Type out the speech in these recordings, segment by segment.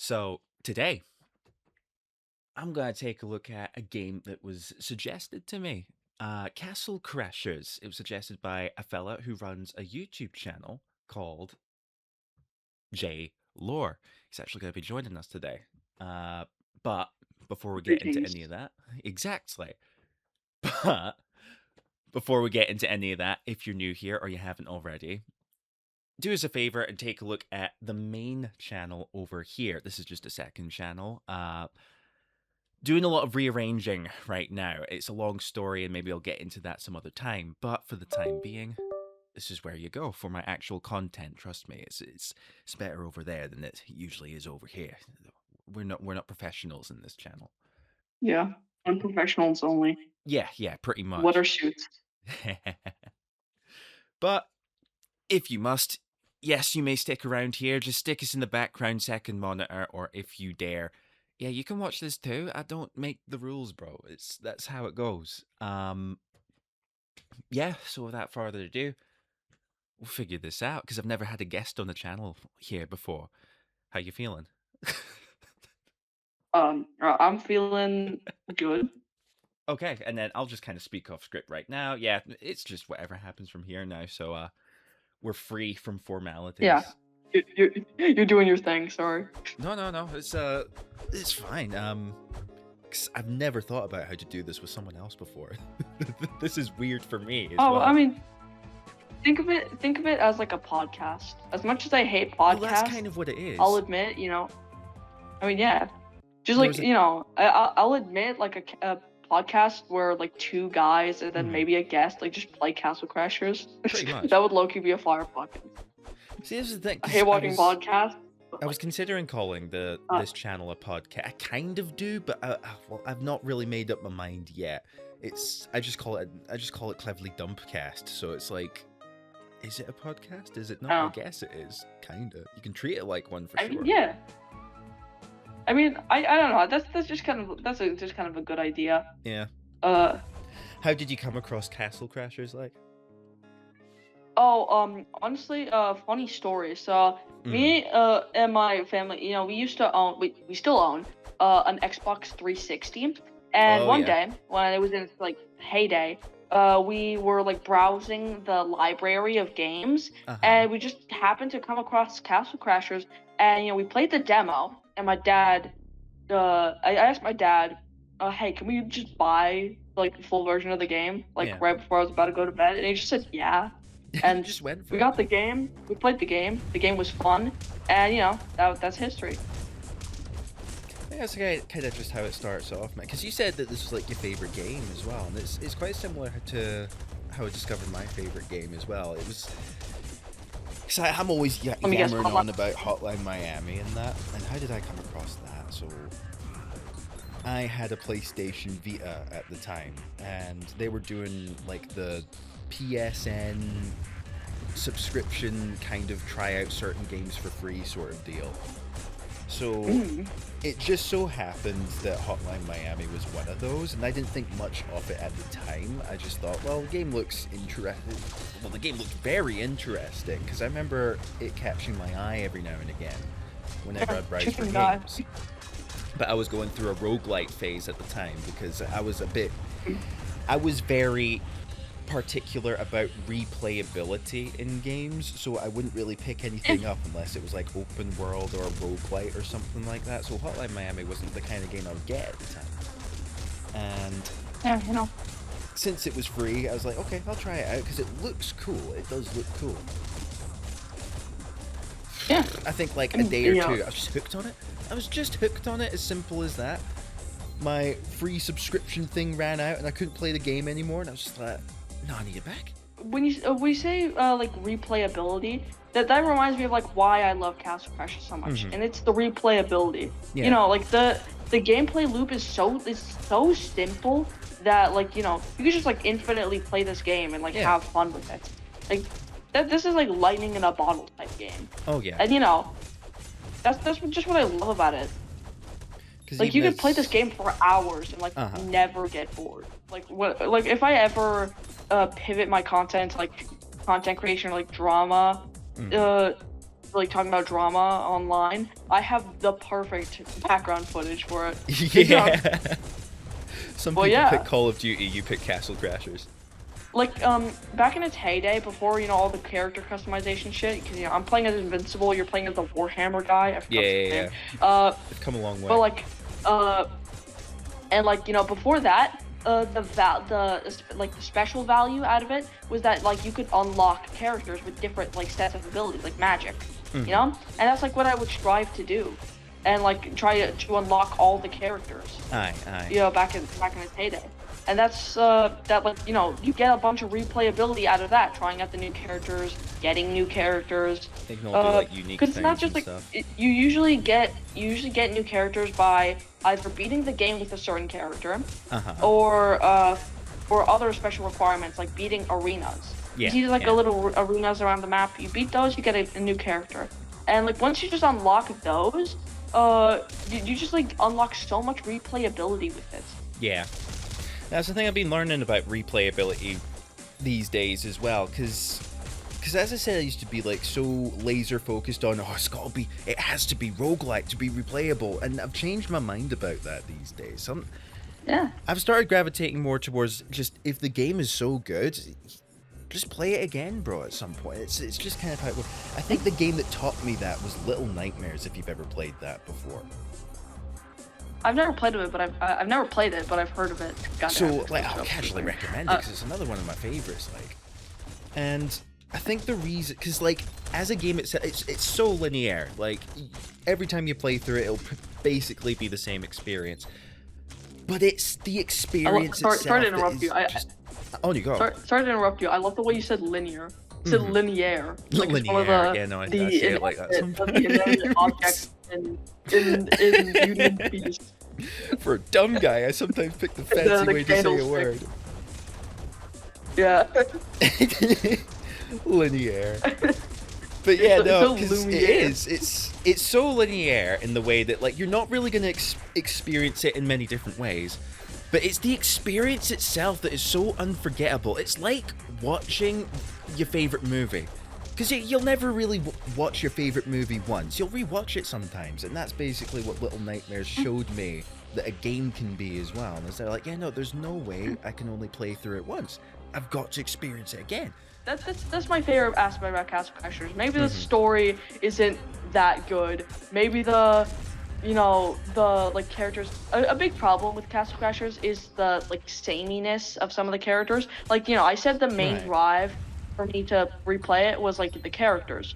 So today, I'm going to take a look at a game that was suggested to me. Castle Crashers. It was suggested by a fella who runs a YouTube channel called JLore. He's actually going to be joining us today. But before we get into Greetings. any of that, exactly. But before we get into any of that, if you're new here or you haven't already, do us a favor and take a look at the main channel over here. This is just a second channel. Doing a lot of rearranging right now. It's a long story, and maybe I'll get into that some other time. But for the time being, this is where you go for my actual content. Trust me, it's better over there than it usually is over here. We're not professionals in this channel. Yeah, unprofessionals only. Yeah, pretty What are much. suits? But if you must, yes, you may stick around here. Just stick us in the background second monitor, or if you dare, yeah, you can watch this too. I don't make the rules, bro. That's how it goes. Yeah, so without further ado, we'll figure this out because I've never had a guest on the channel here before. How you feeling? I'm feeling good. Okay, and then I'll just kind of speak off script right now. Yeah, it's just whatever happens from here now. So we're free from Yeah, formalities. you're doing your thing. Sorry. No, it's fine. 'Cause I've never thought about how to do this with someone else before. This is weird for me as Oh, I well. mean, think of it as like a podcast. As much as I hate Well, that's podcasts, kind of what it I'll is. admit, I mean, yeah, just There like was a I'll admit like a podcast where like two guys and then Mhm, maybe a guest like just play Castle Crashers. pretty much. That would low key be a fire podcast. See, this is the thing, I because hate watching podcasts, but I was like, considering calling uh, this channel a podcast. I kind of do, but well, I've not really made up my mind yet. I just call it CleverlyDumpCast. So it's like, is it a podcast? Is it not? I oh, guess it is, kinda. You can treat it like one for I mean, sure. yeah. I mean, I don't know. That's just kind of just kind of a good idea. Yeah. Uh How did you come across Castle Crashers? Like, Honestly, funny story. So mm. me and my family, we used to own we still own an Xbox 360. And Oh one yeah. day when it was in its like heyday, we were like browsing the library of games, Uh huh. and we just happened to come across Castle Crashers, and we played the demo. And my dad, I asked my dad, hey, can we just buy like the full version of the game like Yeah. right before I was about to go to bed? And he just said yeah, You and just went we for it. got the game. We played the game. The game was fun, and that's history. I think that's kind of just how it starts off, man. Because you said that this was like your favorite game as well, and it's quite similar to how I discovered my favorite game as well. It was because I'm always Let me guess, yammering Hotline. on about Hotline Miami and that. And how did I come across that? So I had a PlayStation Vita at the time, and they were doing like the PSN subscription kind of try out certain games for free sort of deal. So Mm. it just so happened that Hotline Miami was one of those, and I didn't think much of it at the time. I just thought, well, the game looks interesting. Well, the game looked very interesting because I remember it catching my eye every now and again whenever I browsed for Chicken guy. games. But I was going through a roguelite phase at the time because I was very particular about replayability in games, so I wouldn't really pick anything up unless it was like open world or roguelite or something like that. So Hotline Miami wasn't the kind of game I would get at the time. And Yeah, since it was free, I was like, okay, I'll try it out because it looks cool. It does look cool. yeah. I think like I a mean, day or two, I was just hooked on it. I was just hooked on it, as simple as that. My free subscription thing ran out and I couldn't play the game anymore, and I was just like, no, I need it back. When you say like replayability, that reminds me of like why I love Castle Crashers so much, Hmm. and it's the replayability. Yeah. Like the gameplay loop is so simple that like you could just like infinitely play this game and like Yeah. have fun with it. Like this is like lightning in a bottle type game, Oh yeah. and that's just what I love about it. Because Like even you could play this as game for hours and like uh-huh. never get bored. Like if I ever pivot my content to, like content creation or like drama, Mhm. uh like talking about drama online, I have the perfect background footage for it. Yeah. Some Well, people yeah. pick Call of Duty, you pick Castle Crashers. Like, back in its heyday, before, you know, all the character customization shit, because, you know, I'm playing as Invincible, you're playing as the Warhammer guy, I forgot his name. They've come a long way. But, like, and, like, you know, before that, the special value out of it was that, like, you could unlock characters with different, like, sets of abilities, like magic, you know? And that's, like, what I would strive to do. And, like, try to unlock all the characters. Aye. You know, back in its heyday. And that's, that, like, you know, you get a bunch of replayability out of that, trying out the new characters, getting new characters. They can all do, like, unique things Because it's not just, like, stuff. you usually get new characters by either beating the game with a certain character, or other special requirements, like beating arenas. Yeah, you see, like, a little arenas around the map, you beat those, you get a new character. And, like, once you just unlock those, you just, like, unlock so much replayability with it. Yeah. That's the thing I've been learning about replayability these days as well, because as I said, I used to be, like, so laser focused on, it has to be roguelike to be replayable, and I've changed my mind about that these days. I've started gravitating more towards just, if the game is so good, just play it again, bro, at some point. It's just kind of how it works. I think the game that taught me that was Little Nightmares, if you've ever played that before. I've never played it, but I've never played it, but I've heard of it. So, like, I'll casually recommend it because it's another one of my favorites. Like, and I think the reason, because, like, as a game, it's so linear. Like, every time you play through it, it'll basically be the same experience. But it's the experience itself. Sorry to interrupt you. Oh, you go. Sorry to interrupt you. I love the way you said linear. You said linear. Like, linear. It's one of the, yeah, no, I say it like that sometimes. The objects in Beauty and the Beast. For a dumb guy, I sometimes pick the fancy way to say a word. Yeah. Linear. But yeah, no, because it's so linear in the way that, like, you're not really going to experience it in many different ways. But it's the experience itself that is so unforgettable. It's like watching your favorite movie. Because you'll never really watch your favorite movie once. You'll rewatch it sometimes. And that's basically what Little Nightmares showed me that a game can be as well. And they're like, yeah, no, there's no way I can only play through it once. I've got to experience it again. That's my favorite aspect about Castle Crashers. Maybe the story isn't that good. Maybe the characters. A big problem with Castle Crashers is the, like, sameness of some of the characters. Like, you know, I said the main drive for me to replay it was, like, the characters.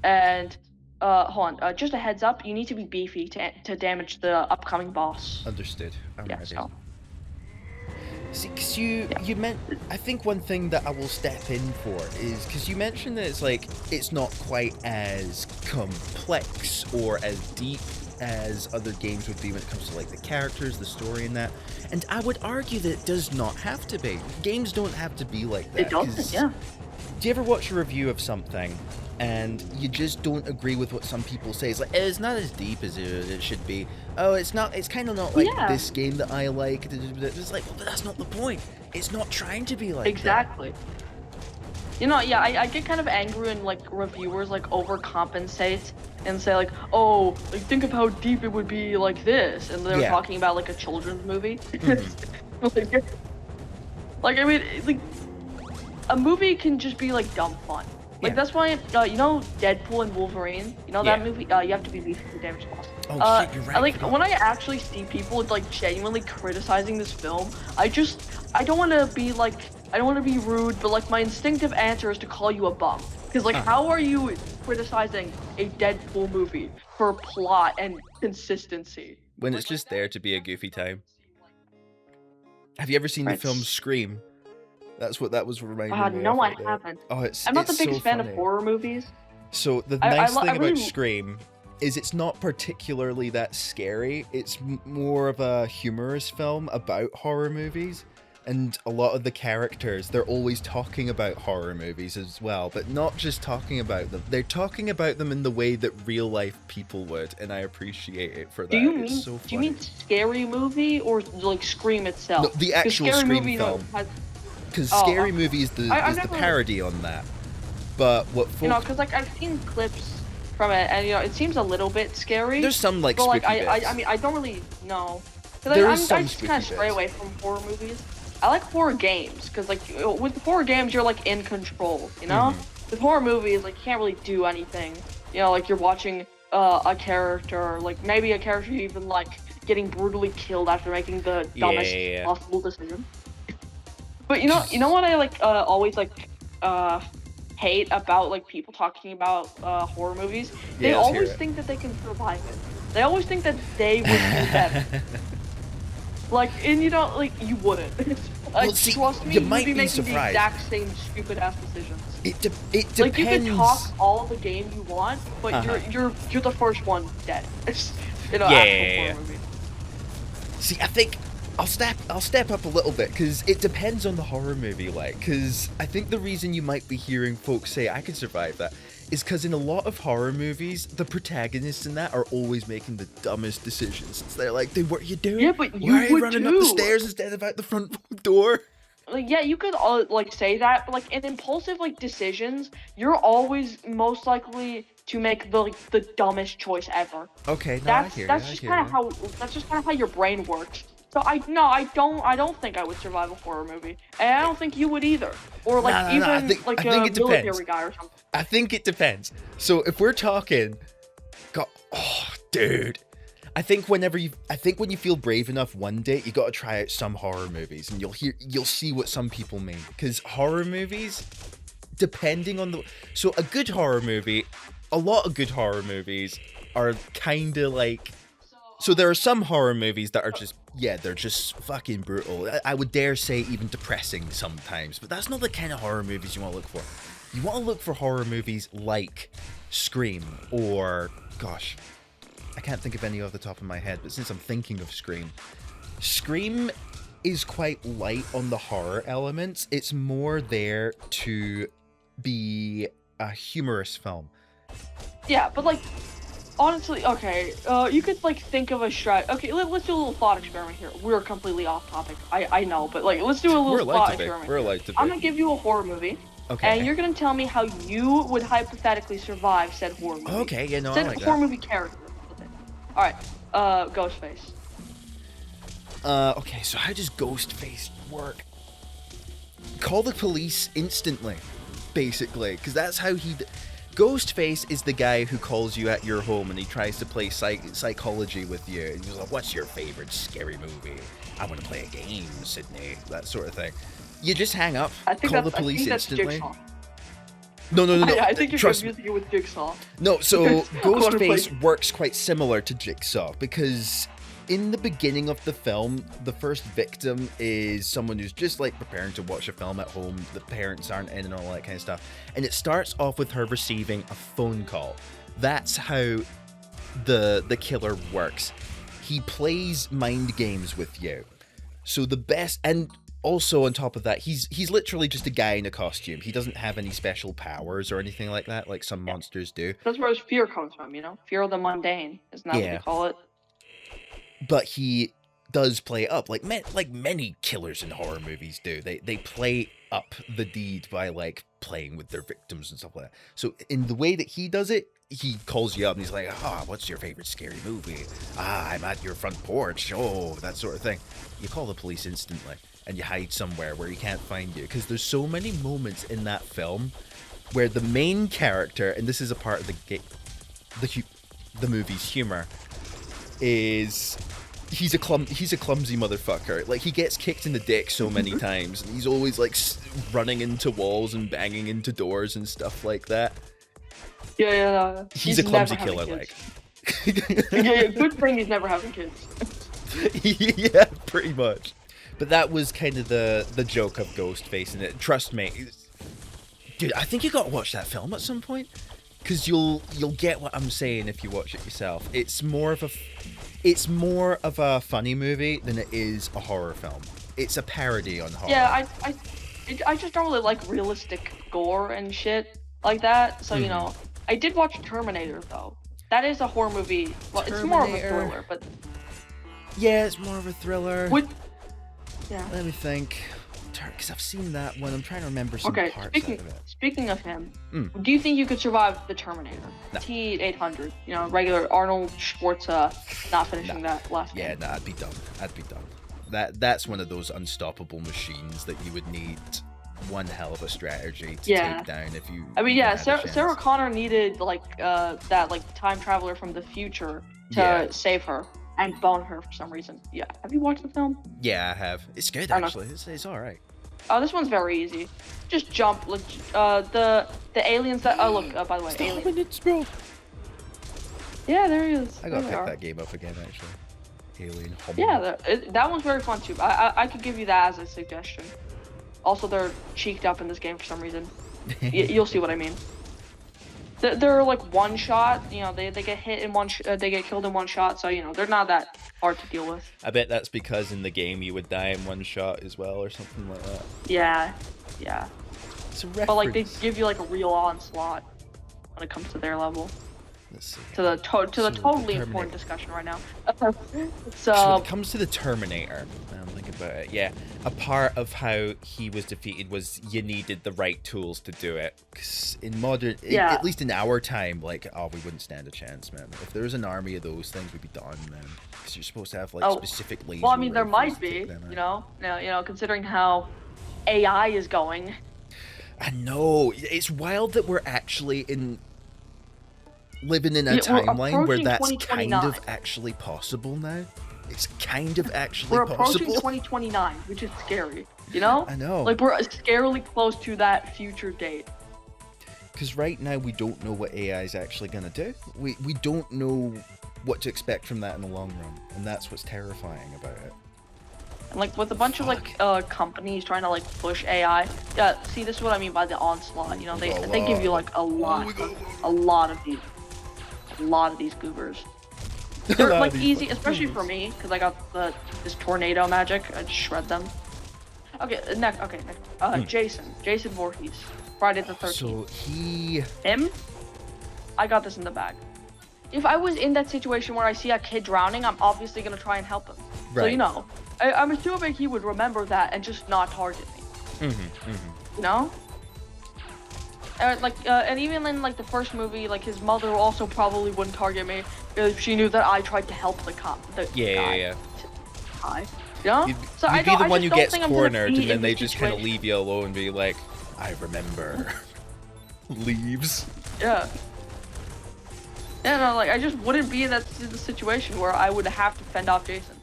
And hold on, just a heads up, you need to be beefy to damage the upcoming boss. Understood. I'm ready. So. See, because you meant, I think one thing that I will step in for is, because you mentioned that it's, like, it's not quite as complex or as deep as other games would be when it comes to, like, the characters, the story, and that. And I would argue that it does not have to be. Games don't have to be like that. It doesn't, yeah. Do you ever watch a review of something and you just don't agree with what some people say? It's like, it's not as deep as it should be. Oh, it's kind of not like this game that I like. It's like, well, but that's not the point. It's not trying to be like exactly. that. You know, yeah, I get kind of angry when, like, reviewers, like, overcompensate and say, like, oh, like, think of how deep it would be like this, and they're talking about, like, a children's movie. Like, I mean, like, a movie can just be, like, dumb fun. Like, that's why, you know, Deadpool and Wolverine, you know that movie? You have to be beefy to damage the boss. Oh, shit, you're right. Like, when I actually see people, like, genuinely criticizing this film, I don't want to be, like, I don't want to be rude, but, like, my instinctive answer is to call you a bum. Because, like, how are you criticizing a Deadpool movie for plot and consistency? When it's just there to be a goofy time. Have you ever seen the film Scream? That's what that was reminding me of. No, I haven't. Oh, I'm not the biggest fan funny. of horror movies. So the nice thing about Scream is it's not particularly that scary. It's more of a humorous film about horror movies. And a lot of the characters, they're always talking about horror movies as well, but not just talking about them. They're talking about them in the way that real life people would, and I appreciate it for that. Do you mean Scary Movie or, like, Scream itself? No, the actual Scream film. Because Scary Movie is the parody on that. But what you know, because, like, I've seen clips from it, and it seems a little bit scary. There's some like but like spooky bits. I mean I don't really know. There I is some just kind of spooky stray bits. away from horror movies. I like horror games because like with horror games you're like in control, you know. With horror movies like you can't really do anything. Like you're watching a character, like maybe a character even like getting brutally killed after making the dumbest possible decision. But you know what I like always like hate about like people talking about horror movies? They always think that they can survive it. They always think that they would do better. Like, and like you wouldn't. Well, see, trust me, you might be be making surprised. the exact same stupid ass decisions. It depends. Like you can talk all the game you want, but you're the first one dead. Horror movie. See, I think I'll step up a little bit because it depends on the horror movie. Like, because I think the reason you might be hearing folks say I could survive that is because in a lot of horror movies, the protagonists in that are always making the dumbest decisions. They're like, dude, what are you doing? Yeah, but you Why are you would running too. up the stairs instead of out the front door? Like, yeah, you could like say that, but like in impulsive like decisions, you're always most likely to make the dumbest choice ever. Okay, that's just kind of how your brain works. So I don't think I would survive a horror movie, and I don't think you would either, or like I think it military depends. guy or something. I think it depends. So if we're talking, dude, I think when you feel brave enough one day, you got to try out some horror movies, and you'll see what some people mean. Because horror movies, depending on a lot of good horror movies are kind of like. So there are some horror movies that are they're just fucking brutal. I would dare say even depressing sometimes, but that's not the kind of horror movies you want to look for. You want to look for horror movies like Scream or, gosh, I can't think of any off the top of my head, but since I'm thinking of Scream is quite light on the horror elements. It's more there to be a humorous film. Yeah, but like, honestly, okay, you could like think of a strat. Okay, let's do a little thought experiment here. We're completely off topic. I know, but like, let's do a little thought experiment. We're like to be. I'm gonna give you a horror movie. Okay. And you're gonna tell me how you would hypothetically survive said horror movie. Okay, yeah, no, I like horror that. movie character. All right, Ghostface. Okay, so how does Ghostface work? Call the police instantly, basically, because that's how he. Ghostface is the guy who calls you at your home and he tries to play psychology with you. And he's like, "What's your favorite scary movie? I want to play a game, Sydney." That sort of thing. You just hang up, call the police instantly. No. I think you're confusing it with Jigsaw. No, so Ghostface works quite similar to Jigsaw because in the beginning of the film, the first victim is someone who's just like preparing to watch a film at home. The parents aren't in and all that kind of stuff. And it starts off with her receiving a phone call. That's how the killer works. He plays mind games with you. So the best, and also on top of that, he's literally just a guy in a costume. He doesn't have any special powers or anything like that, like some monsters do. That's where his fear comes from, fear of the mundane. Isn't that what they call it? But he does play up like many killers in horror movies do. They play up the deed by like playing with their victims and stuff like that. So in the way that he does it, he calls you up and he's like, what's your favorite scary movie? I'm at your front porch. Oh, that sort of thing. You call the police instantly and you hide somewhere where he can't find you, because there's so many moments in that film where the main character, and this is a part of the movie's humor, is he's a clumsy motherfucker. Like, he gets kicked in the dick so many times, and he's always like running into walls and banging into doors and stuff like that. Yeah. He's a clumsy killer, like. yeah, good thing he's never having kids. Yeah, pretty much. But that was kind of the joke of Ghostface in it. Trust me, dude. I think you gotta watch that film at some point, because you'll get what I'm saying if you watch it yourself. It's more of a funny movie than it is a horror film. It's a parody on horror. Yeah, I just don't really like realistic gore and shit like that. So I did watch Terminator though. That is a horror movie. Well, it's more of a thriller, but yeah, it's more of a thriller. Yeah. Let me think. Because I've seen that one. I'm trying to remember some Okay, parts out of it. speaking of him, Mm. do you think you could survive the Terminator? No. T-800, you know, regular Arnold Schwarz, not finishing that last Yeah, game. no, I'd be done. That's one of those unstoppable machines that you would need one hell of a strategy to take down if you. I mean, even yeah, had a chance. Sarah Connor needed that time traveler from the future to Yeah. save her and bone her for some reason. Yeah, have you watched the film? Yeah, I have. It's good I know. actually. It's all right. Oh, this one's very easy. Just jump. Like, the aliens that. Oh, look. By the way, aliens. Minutes, bro. Yeah, there he is. I gotta There pick they are. that game up again actually. Alien. Yeah, that one's very fun too. I could give you that as a suggestion. Also, they're cheeked up in this game for some reason. You'll see what I mean. They're like one shot. You know, they get hit in one. They get killed in one shot. So you know, they're not that hard to deal with. I bet that's because in the game you would die in one shot as well, or something like that. Yeah. It's a But like they reference. give you like a real onslaught when it comes to their level. Let's see. To the So totally Terminator. important discussion right now. So when it comes to the Terminator, I'm thinking about it. Yeah, a part of how he was defeated was you needed the right tools to do it. Because in modern, at least in our time, like, oh, we wouldn't stand a chance, man. If there was an army of those things, we'd be done, man. Because you're supposed to have like specific laser. Well, I mean, there rifles might to take be. them You out. know, considering how AI is going. I know. It's wild that we're actually living in a We're timeline where approaching that's kind 2029. of actually possible now. It's kind of actually We're approaching possible. 2029, which is scary. You know? I know. Like we're scarily close to that future date. Because right now we don't know what AI is actually going to do. We don't know what to expect from that in the long run, and that's what's terrifying about it. And like with a bunch of like companies trying to like push AI. Yeah, see, this is what I mean by the onslaught. You know, they give you like a lot of these goobers. They're like easy, especially for me, because I got this tornado magic. I just shred them. Okay, next. Jason Voorhees, Friday the 13th. So Him? I got this in the bag. If I was in that situation where I see a kid drowning, I'm obviously gonna try and help him. Right. So you know, I'm assuming he would remember that and just not target me. You know? And even in like the first movie, like his mother also probably wouldn't target me if she knew that I tried to help the guy. Yeah. You know? You'd So I be the one who just don't gets think I'm gonna cornered, be and then in they this just kind of situation. leave you alone and be like, I remember. Leaves. Yeah. Yeah, no, like I just wouldn't be in the situation where I would have to fend off Jason.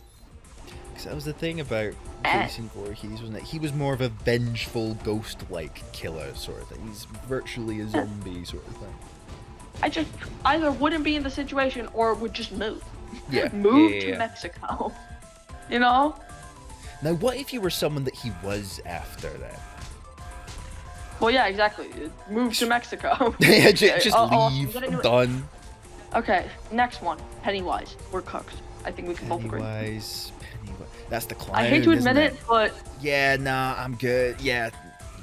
Because that was the thing about Jason Voorhees, wasn't it? He was more of a vengeful, ghost-like killer sort of thing. He's virtually a zombie sort of thing. I just either wouldn't be in the situation or would just move. Yeah. Move yeah, to yeah. Mexico. You know? Now, what if you were someone that he was after then? Well, yeah, exactly. Move to Mexico. Yeah, just I'm leave. gonna do it. Done. Okay, next one. Pennywise. We're cooked. I think we can both agree. Pennywise. That's the clown. I hate to isn't admit it, but Yeah, nah, I'm good. Yeah,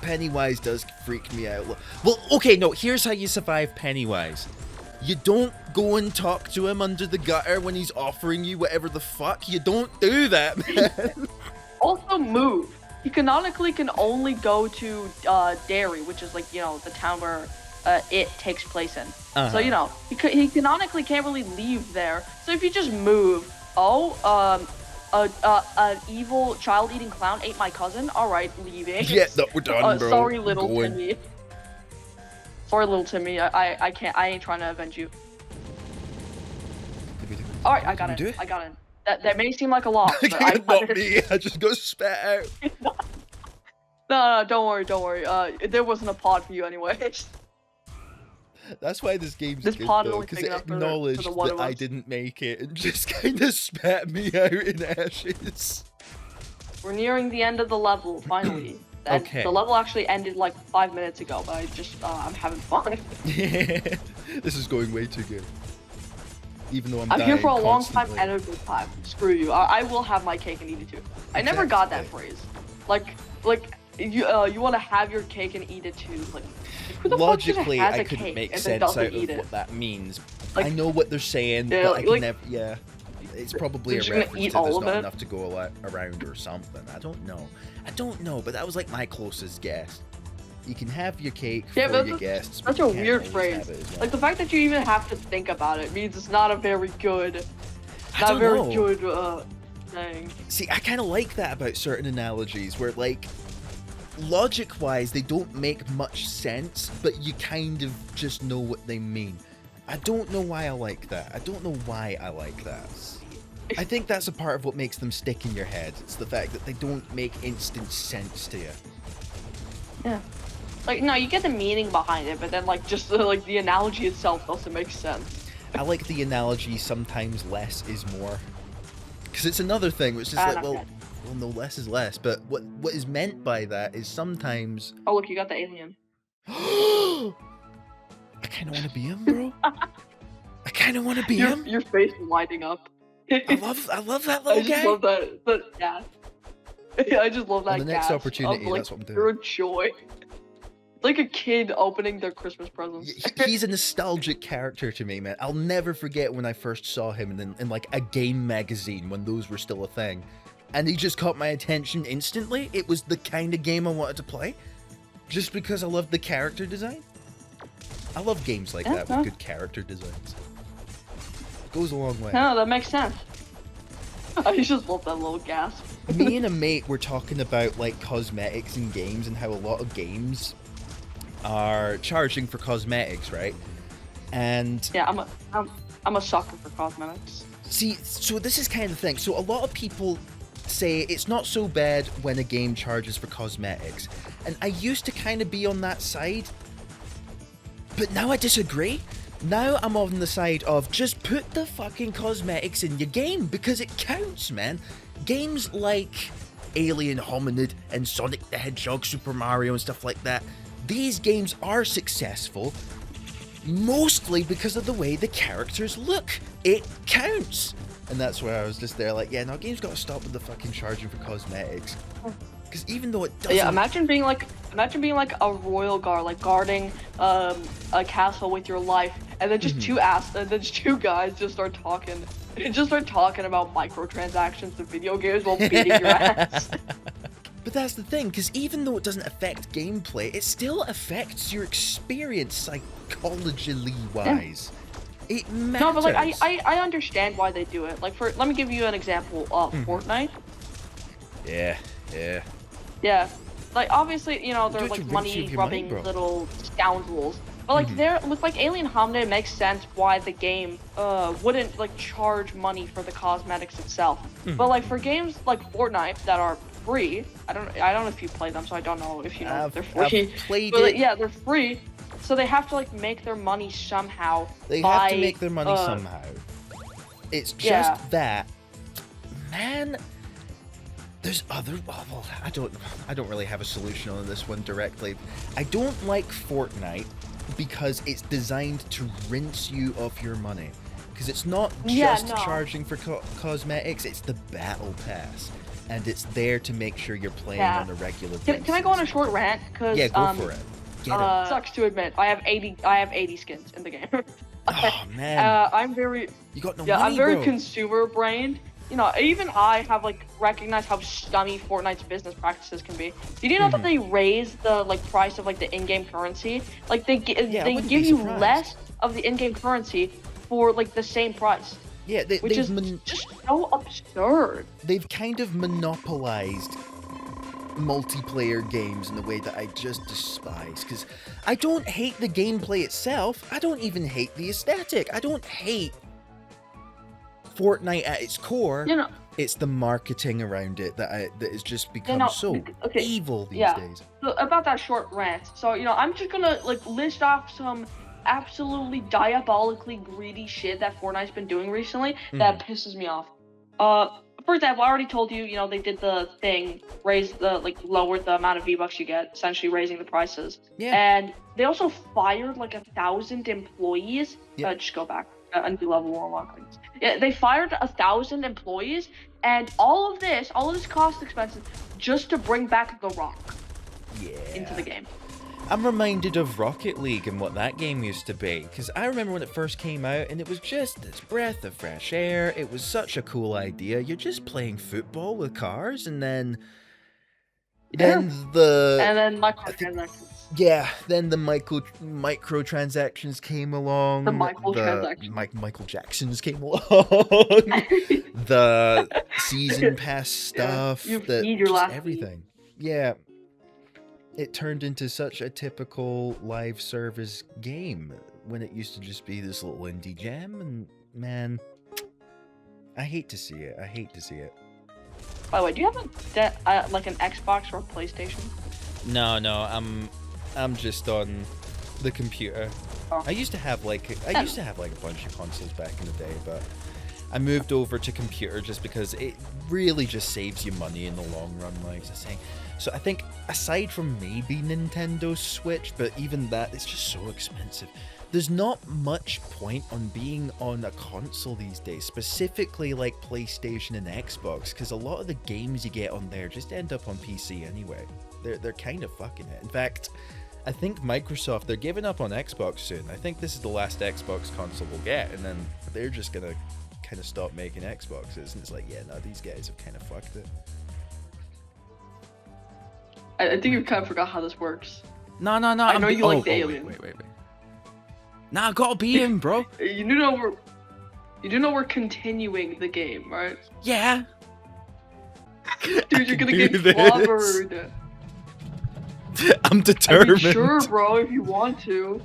Pennywise does freak me out. Well, okay, no, here's how you survive Pennywise. You don't go and talk to him under the gutter when he's offering you whatever the fuck. You don't do that, man. also move. He canonically can only go to Derry, which is like, you know, the town where it takes place in. So, you know, he canonically can't really leave there. So if you just move, an evil child-eating clown ate my cousin. All right, leaving. Yeah, no, we're done, bro. Sorry, little Going. Timmy. Sorry, little Timmy. I can't. I ain't trying to avenge you. All right, I got it. I got it. That may seem like a lot, but Not me. I just got spat out. No, don't worry. There wasn't a pod for you anyway. That's why this game's This good, pod is though, only because big it enough for the acknowledged one that of I us. didn't make it and just kind of spat me out in ashes. We're nearing the end of the level, finally. Okay. The level actually ended like 5 minutes ago, but I'm having fun. Yeah, this is going way too good. Even though I'm here for a dying long time constantly. and a good time. Screw you. I will have my cake and eat it too. I never got that phrase. Like you want to have your cake and eat it too. Like who the fuck even Logically, has I a couldn't cake make and then sense out doesn't of eat it? what that means. Like- I know what they're saying, Yeah, but I can like- never. Yeah. It's probably You're a just gonna reference eat to there's all of not it? enough to go around or something. I don't know, but that was like my closest guess. You can have your cake Yeah, for but your that's guests, but such you a can't weird always phrase. have it as well. Like the fact that you even have to think about it means it's not a very good, I not don't very know. good thing. See, I kind of like that about certain analogies where, like, logic-wise, they don't make much sense, but you kind of just know what they mean. I don't know why I like that. I don't know why I like that. I think that's a part of what makes them stick in your head. It's the fact that they don't make instant sense to you. Yeah. Like, no, you get the meaning behind it, but then, like, just, like, the analogy itself doesn't make sense. I like the analogy sometimes less is more. Because it's another thing, which is like, well, no, less is less, but what is meant by that is sometimes... Oh, look, you got the alien. I kind of want to be him, bro. I kind of want to be him. Your face is lighting up. I love that little guy. I just love that gas. I just love that On the next gas opportunity, of, like, that's what I'm doing. pure joy. Like a kid opening their Christmas presents. He's a nostalgic character to me, man. I'll never forget when I first saw him in like a game magazine when those were still a thing. And he just caught my attention instantly. It was the kind of game I wanted to play. Just because I loved the character design. I love games like that with good character designs. Goes a long way. No, that makes sense. I just love that little gasp. Me and a mate were talking about like cosmetics in games and how a lot of games are charging for cosmetics, right? And yeah, I'm a sucker for cosmetics. See, so this is kind of the thing. So a lot of people say it's not so bad when a game charges for cosmetics, and I used to kind of be on that side, but now I disagree. Now I'm on the side of just put the fucking cosmetics in your game because it counts, man. Games like Alien Hominid and Sonic the Hedgehog, Super Mario and stuff like that, these games are successful mostly because of the way the characters look. It counts. And that's where I was just there like, yeah, no, games gotta stop with the fucking charging for cosmetics. Because even though it doesn't... Yeah, imagine being like a royal guard, like guarding a castle with your life, and then just two guys just start talking about microtransactions of video games while beating your ass. But that's the thing, because even though it doesn't affect gameplay, it still affects your experience psychologically wise. Yeah. It matters. No, but like I understand why they do it. Like let me give you an example. Fortnite. Yeah. Yeah. Like obviously, you know, they're like money grubbing little scoundrels. But like they're with like Alien Hominid, it makes sense why the game wouldn't like charge money for the cosmetics itself. But like for games like Fortnite that are free, I don't know if you play them, so I don't know if you know they're free. I've played but it. Yeah, they're free, so they have to like make their money somehow. They have to make their money somehow. It's just that, man. There's other. Well, I don't really have a solution on this one directly. I don't like Fortnite because it's designed to rinse you of your money. Because it's not just charging for cosmetics, it's the battle pass. And it's there to make sure you're playing on a regular basis. Can I go on a short rant? Cause, yeah, go for it. Get it. Sucks to admit, I have 80 skins in the game. Oh man. I'm very. You got no money, I'm very bro. Consumer brained. You know, even I have like recognized how scummy Fortnite's business practices can be. Did you know that they raise the like price of like the in-game currency? Like they give you less of the in-game currency for like the same price. Yeah, which is just so absurd. They've kind of monopolized multiplayer games in a way that I just despise. Because I don't hate the gameplay itself. I don't even hate the aesthetic. I don't hate Fortnite at its core. You know, it's the marketing around it that has just become so evil these days. So about that short rant. So, you know, I'm just gonna like list off some absolutely diabolically greedy shit that Fortnite's been doing recently that pisses me off. For example, I already told you, you know, they did the thing, lowered the amount of V-Bucks you get, essentially raising the prices. Yeah. And they also fired like 1,000 employees. Just go back. A new level warlock. Yeah, they fired 1,000 employees, and all of this cost expenses just to bring back The Rock into the game. I'm reminded of Rocket League and what that game used to be, because I remember when it first came out and it was just this breath of fresh air. It was such a cool idea. You're just playing football with cars, and then And then then the microtransactions came along. The microtransactions. Michael Jacksons came along. The season pass stuff. You feed your last everything. Yeah. It turned into such a typical live service game when it used to just be this little indie gem, and man, I hate to see it. By the way, do you have like an Xbox or a PlayStation? No, I'm just on the computer. Oh. I used to have like a bunch of consoles back in the day, but I moved over to computer just because it really just saves you money in the long run, like I was saying. So I think aside from maybe Nintendo Switch, but even that, it's just so expensive. There's not much point on being on a console these days, specifically like PlayStation and Xbox, because a lot of the games you get on there just end up on PC anyway. They're kind of fucking it. In fact, I think Microsoft, they're giving up on Xbox soon. I think this is the last Xbox console we'll get, and then they're just gonna kind of stop making Xboxes, and it's like, yeah, no, these guys have kind of fucked it. I think you kind of forgot how this works. No. I know you like the alien. Wait. Nah, I gotta be in, bro. You do know we're continuing the game, right? Yeah. Dude, you're gonna get clobbered. I'm determined. I mean, sure, bro, if you want to.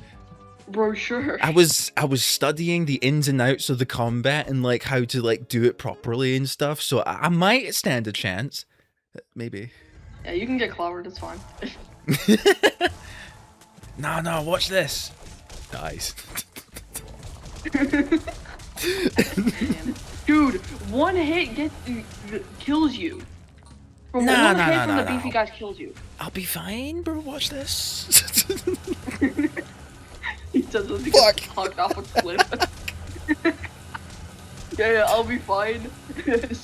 Bro, sure. I was studying the ins and outs of the combat and like how to like do it properly and stuff, so I might stand a chance. Maybe. Yeah, you can get clobbered, it's fine. No, watch this. Dies. Dude, one hit kills you. One hit from the beefy guys kills you. I'll be fine, bro. Watch this. He does this to get hugged off a cliff. Yeah, I'll be fine.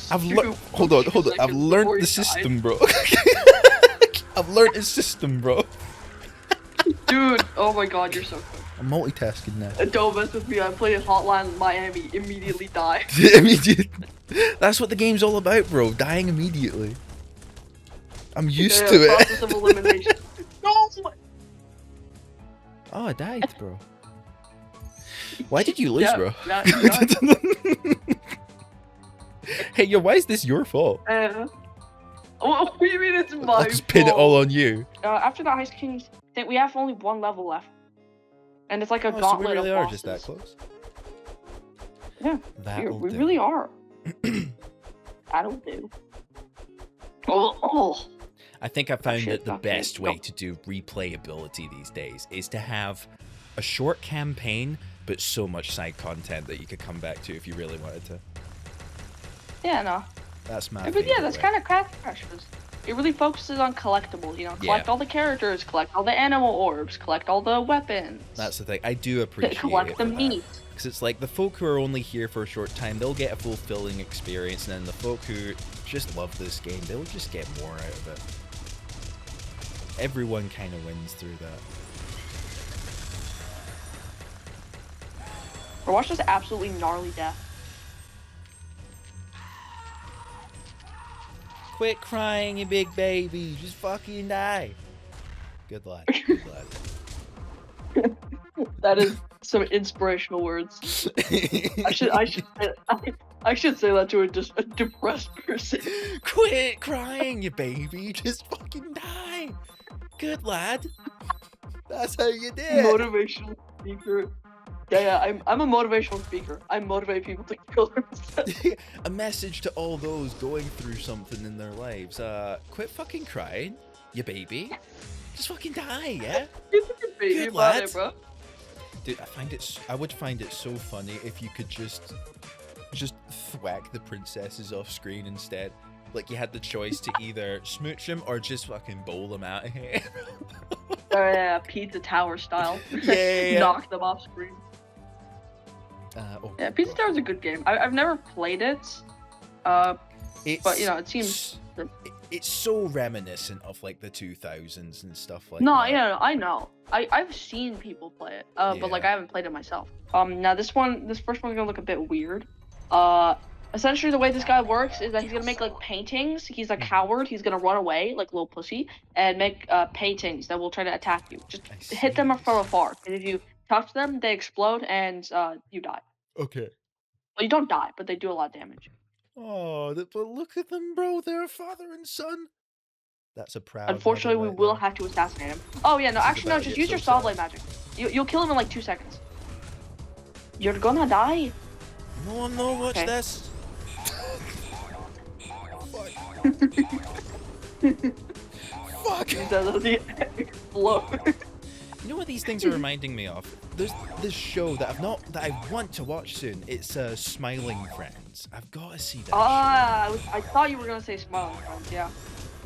Hold on. I've learned the system, bro. I've learned the system, bro. Dude, oh my god, you're so quick. I'm multitasking now. Don't mess with me. I played Hotline Miami. Immediately die. That's what the game's all about, bro. Dying immediately. I'm used to it. Process of elimination. No! Oh, I died, bro. Why did you lose, bro? Hey, why is this your fault? What do you mean it's my fault? I'll just pin it all on you. After the Ice Kings, I think we have only one level left. And it's like a gauntlet so we really of are bosses. just that close? Yeah, we really are. That'll do. Oh. I think I found that the best way to do replayability these days is to have a short campaign, but so much side content that you could come back to if you really wanted to. Yeah, no. That's my But yeah, that's kind of Craft Crash. It really focuses on collectibles, you know, collect all the characters, collect all the animal orbs, collect all the weapons. That's the thing. I do appreciate collect the meat. Because it's like the folk who are only here for a short time, they'll get a fulfilling experience, and then the folk who just love this game, they'll just get more out of it. Everyone kind of wins through that. Or watch this absolutely gnarly death. Quit crying, you big baby. Just fucking die. Good luck. That is some inspirational words. I should say that to a depressed person. Quit crying, you baby. Just fucking die. Good lad. That's how you do it. Motivational speaker. Yeah, I'm a motivational speaker. I motivate people to kill themselves. A message to all those going through something in their lives. Quit fucking crying, you baby. Just fucking die, yeah? Good lad. Bro. Dude, I would find it so funny if you could just thwack the princesses off screen instead. Like you had the choice to either smooch them or just fucking bowl them out of here. Yeah, Pizza Tower style. Yeah. Knock them off screen. Yeah, Pizza Tower is a good game. I've never played it, but you know, it seems. it's so reminiscent of like the 2000s and stuff like No, that. yeah, I know. I've seen people play it, but like Yeah. I haven't played it myself. Now this first one's gonna look a bit weird. Essentially the way this guy works is that he's gonna make like paintings. He's a coward. He's gonna run away like a little pussy and make paintings that will try to attack you. Just I hit them see. from afar, and if you touch them, they explode and you die. Okay. Well, you don't die, but they do a lot of damage. Oh, but look at them, bro. They're a father and son. That's a proud mother Unfortunately, we right will there. have to assassinate him. Oh yeah, no, This is actually no, about to just get use so your saw sad. blade magic. You'll kill him in like 2 seconds. You're gonna die. No, no, watch Okay. this. Fuck. He does explode. You know what these things are reminding me of? There's this show that I want to watch soon. It's Smiling Friends. I've got to see that I thought you were gonna say Smiling Friends. Yeah.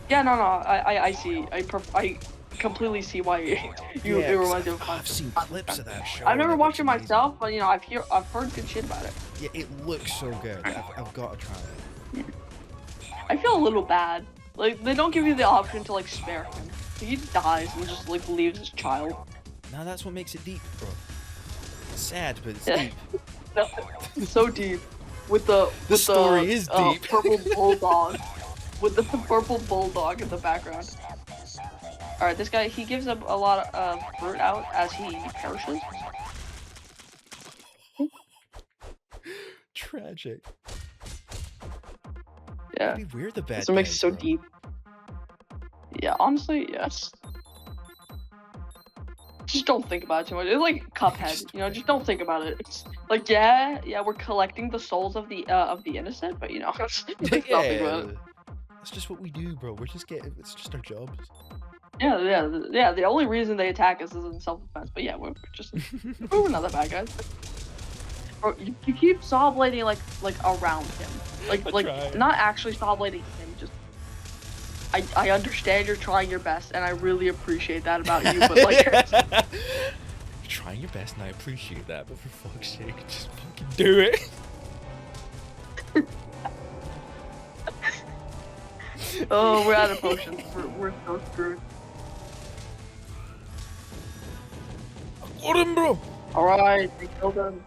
Yeah, no. I see. I completely see why you show. Yeah, it 'cause reminds you of I've seen clips of that show. I've and never it watched it looks amazing. myself, but you know I've heard good shit about it. Yeah, it looks so good. I've got to try it. I feel a little bad. Like they don't give you the option to like spare him. He dies and just like leaves his child. Now that's what makes it deep, bro. It's sad, but it's Yeah. deep. It's so deep. With the story is deep. Purple bulldog. With the purple bulldog in the background. All right, this guy he gives up a lot of fruit out as he perishes. Tragic. Yeah, Maybe we're the bad this makes it guys, so bro. deep. Yeah, honestly, yes. Just don't think about it too much. It's like Cuphead, you know. Just don't think about it. It's like yeah, we're collecting the souls of the innocent, but you know, just don't think about it. That's just what we do, bro. It's just our jobs. Yeah. The only reason they attack us is in self-defense. But yeah, we're not that bad guys. Bro, you keep saw blading like around him, like trying. not actually saw blading him. Just I understand you're trying your best, and I really appreciate that about you. But like, You're trying your best, and I appreciate that. But for fuck's sake, just fucking do it. oh, we're out of potions. We're so screwed. Got him, bro. All right, they killed him.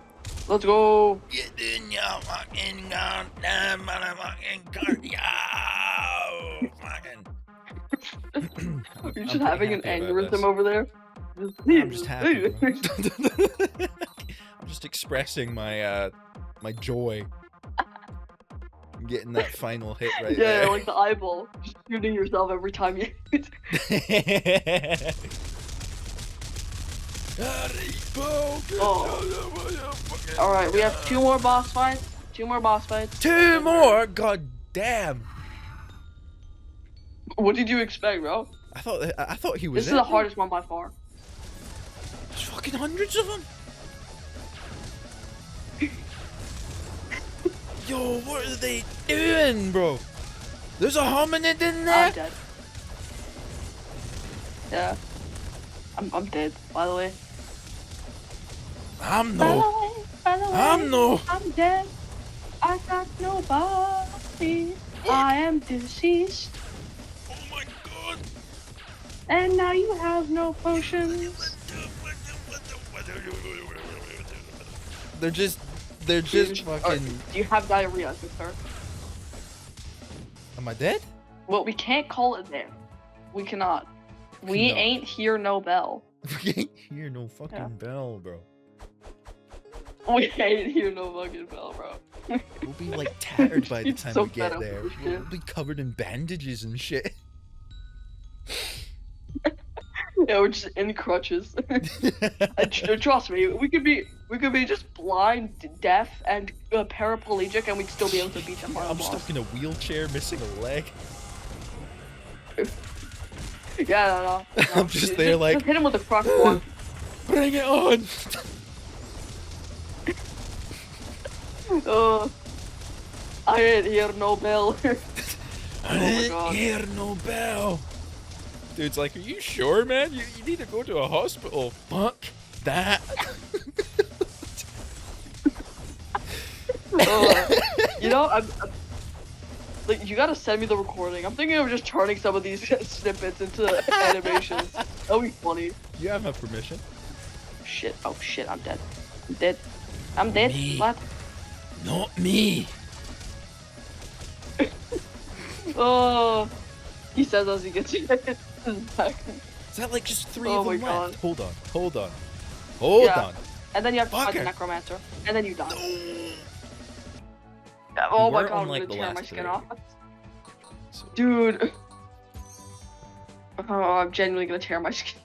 Let's go. Get in your fucking goddamn motherfucking fucking. You're just having an aneurysm over there. I'm just happy. Bro. I'm just expressing my my joy. Getting that final hit right Yeah, there. like the eyeball. Just shooting yourself every time you hit. Alright, we have 2 more boss fights. 2 more boss fights. 2 more? God damn. What did you expect, bro? I thought he was This is the hardest one by far. There's fucking hundreds of them. Yo, what are they doing, bro? There's a hominid in there. I'm dead. Yeah. I'm dead, by the way. I'm By the no. way, I'm no. I'm dead. I got nobody. I am deceased. Oh my god. And now you have no potions. They're just fucking. Do you have diarrhea, good sir? Am I dead? Well, we can't call it there. We cannot. We cannot. ain't hear no bell. We ain't hear no fucking Yeah. bell, bro. We ain't hear no fucking bell, bro. We'll be like tattered by the It's time so we get fed up there. with this We'll shit. be covered in bandages and shit. Yeah, we're just in crutches. Trust me, we could be just blind, deaf, and paraplegic, and we'd still be able to beat them. I'm stuck in a wheelchair, missing a leg. Yeah, no. I'm just there like, just hit him with a crux one. bring it on! I ain't hear no bell. I didn't hear no bell. Dude's like, are you sure, man? You need to go to a hospital. Fuck that. You know, Like, you gotta send me the recording. I'm thinking of just turning some of these snippets into animations. That'll be funny. You have my permission. Shit. Oh shit, I'm dead. I'm dead. I'm dead. Me. What? Not me. Oh. He says as he gets back. Is that like just 3 Oh of them my God. left? Hold on. Hold Yeah. on. And then you have to fight the Fucker. necromancer. And then you die. No. Yeah, oh my We're god, I'm unlike gonna the tear my last skin three. off. So- Dude. Oh, I'm genuinely gonna tear my skin.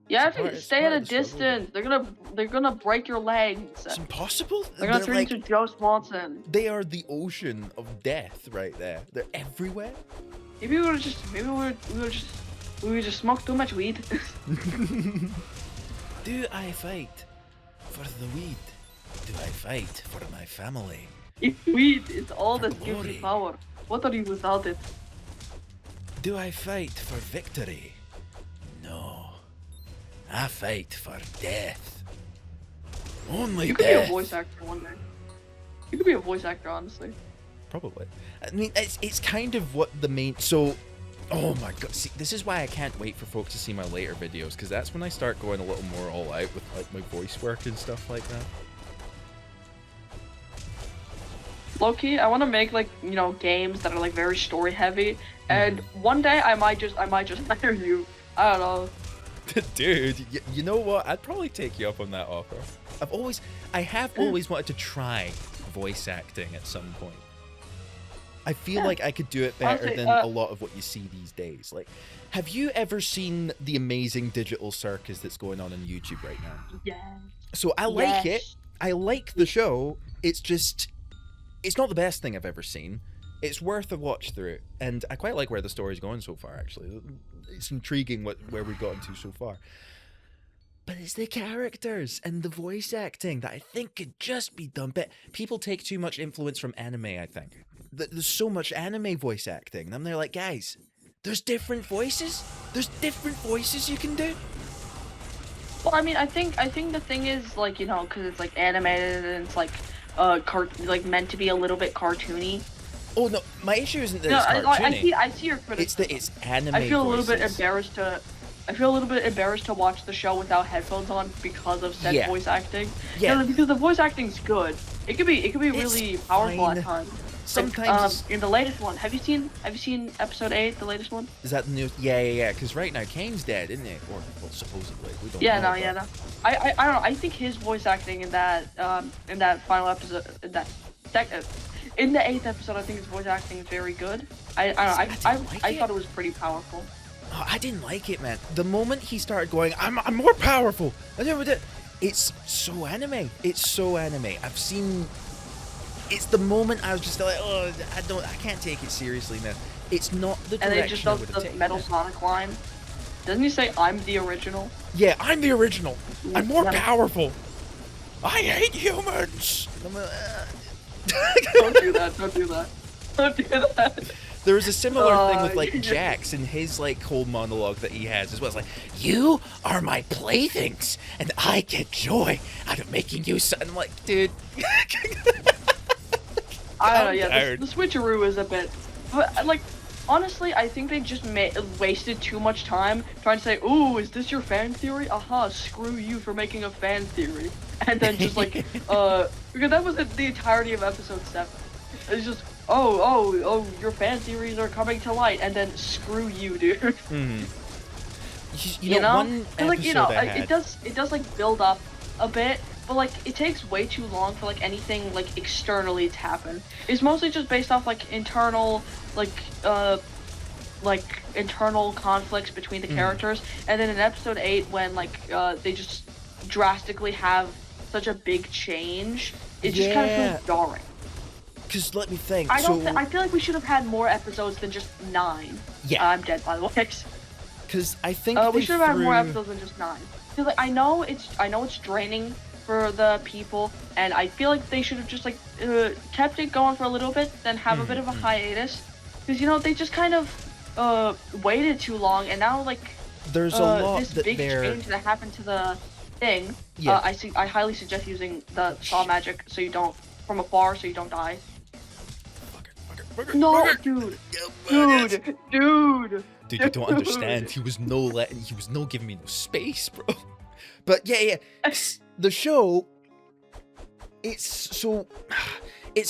You have to It's stay part at a of the struggle, distance. They're gonna break your legs. It's impossible. They're gonna They're turn like, you into Joe Swanson. they are the ocean of death right there. They're everywhere. Maybe we would just smoke too much weed. Do I fight for the weed? Do I fight for my family? Weed is all For that gives glory. you power. What are you without it? Do I fight for victory? No. I fight for death. Only You could be a death. voice actor one day. You could be a voice actor, honestly. Probably. I mean, it's kind of what the main. So, oh my god. See, this is why I can't wait for folks to see my later videos, because that's when I start going a little more all out with like my voice work and stuff like that. Low-key, I want to make like, you know, games that are like very story heavy, and one day I might just hire you. I don't know. Dude, you know what? I'd probably take you up on that offer. I have always wanted to try voice acting at some point. I feel like I could do it better Honestly, than a lot of what you see these days. Like, have you ever seen the amazing digital circus that's going on YouTube right now? Yeah. So I like it. Yes. I like the show. It's just, it's not the best thing I've ever seen. It's worth a watch through, and I quite like where the story's going so far. Actually, it's intriguing where we've gotten to so far. But it's the characters and the voice acting that I think could just be done better. People take too much influence from anime, I think. There's so much anime voice acting, and I'm there like, guys, there's different voices. There's different voices you can do. Well, I mean, I think the thing is, like, you know, because it's like animated and it's like like meant to be a little bit cartoony. Oh no, my issue isn't that No, it's cartoony. I see your criticism. It's that it's anime. I feel a little bit voices. embarrassed to. I feel a little bit embarrassed to watch the show without headphones on because of said Yeah. voice acting. Yeah. Because the voice acting's good. It could be really powerful fine. at times. Sometimes Like, in the latest one, have you seen episode 8, the latest one? is that the news? Yeah. Because right now Kane's dead, isn't it? Or well, supposedly. We don't Yeah, know. no, yeah, no. I don't know. I think his voice acting in that final episode, in the 8th episode, I think his voice acting is very good. I thought it was pretty powerful. Oh, I didn't like it, man. The moment he started going, I'm more powerful. It's so anime. It's so anime. I've seen. It's the moment I was just like, oh, I can't take it seriously, man. It's not the And direction they just I does would have the taken Metal it. Sonic line. Doesn't he say, I'm the original? Yeah, I'm the original. I'm more Yeah. powerful. I hate humans. And I'm like, Don't do that, don't do that. Don't do that. There was a similar thing with like yeah. Jax and his like whole monologue that he has as well. It's like, you are my playthings, and I get joy out of making you. And I'm like, dude. I don't know, Calm yeah, down. the switcheroo is a bit... But, like, honestly, I think they just wasted too much time trying to say, ooh, is this your fan theory? Aha, screw you for making a fan theory. And then just like, because that was the entirety of episode 7. It's just, oh, your fan theories are coming to light, and then screw you, dude. Mm-hmm. You know? One And, like, you know, episode I had- it does like build up a bit, but like it takes way too long for like anything like externally to happen. It's mostly just based off like internal internal conflicts between the characters, and then in episode 8 when they just drastically have such a big change, it just kind of Yeah. feels jarring. Because let me think. I so, feel like we should have had more episodes than just 9. Yeah. I'm dead, by the way. because I think We they should have had more threw- episodes than just 9. Because like, I know it's draining for the people, and I feel like they should have just like kept it going for a little bit, then have a bit of a hiatus. Because you know they just kind of waited too long, and now like There's a lot this that big they're. change that happened to the thing. Yeah. I highly suggest using the saw magic so you don't from afar so you don't die. No, dude. Dude. Dude, you don't understand. He was no giving me no space, bro. But yeah. The show, it's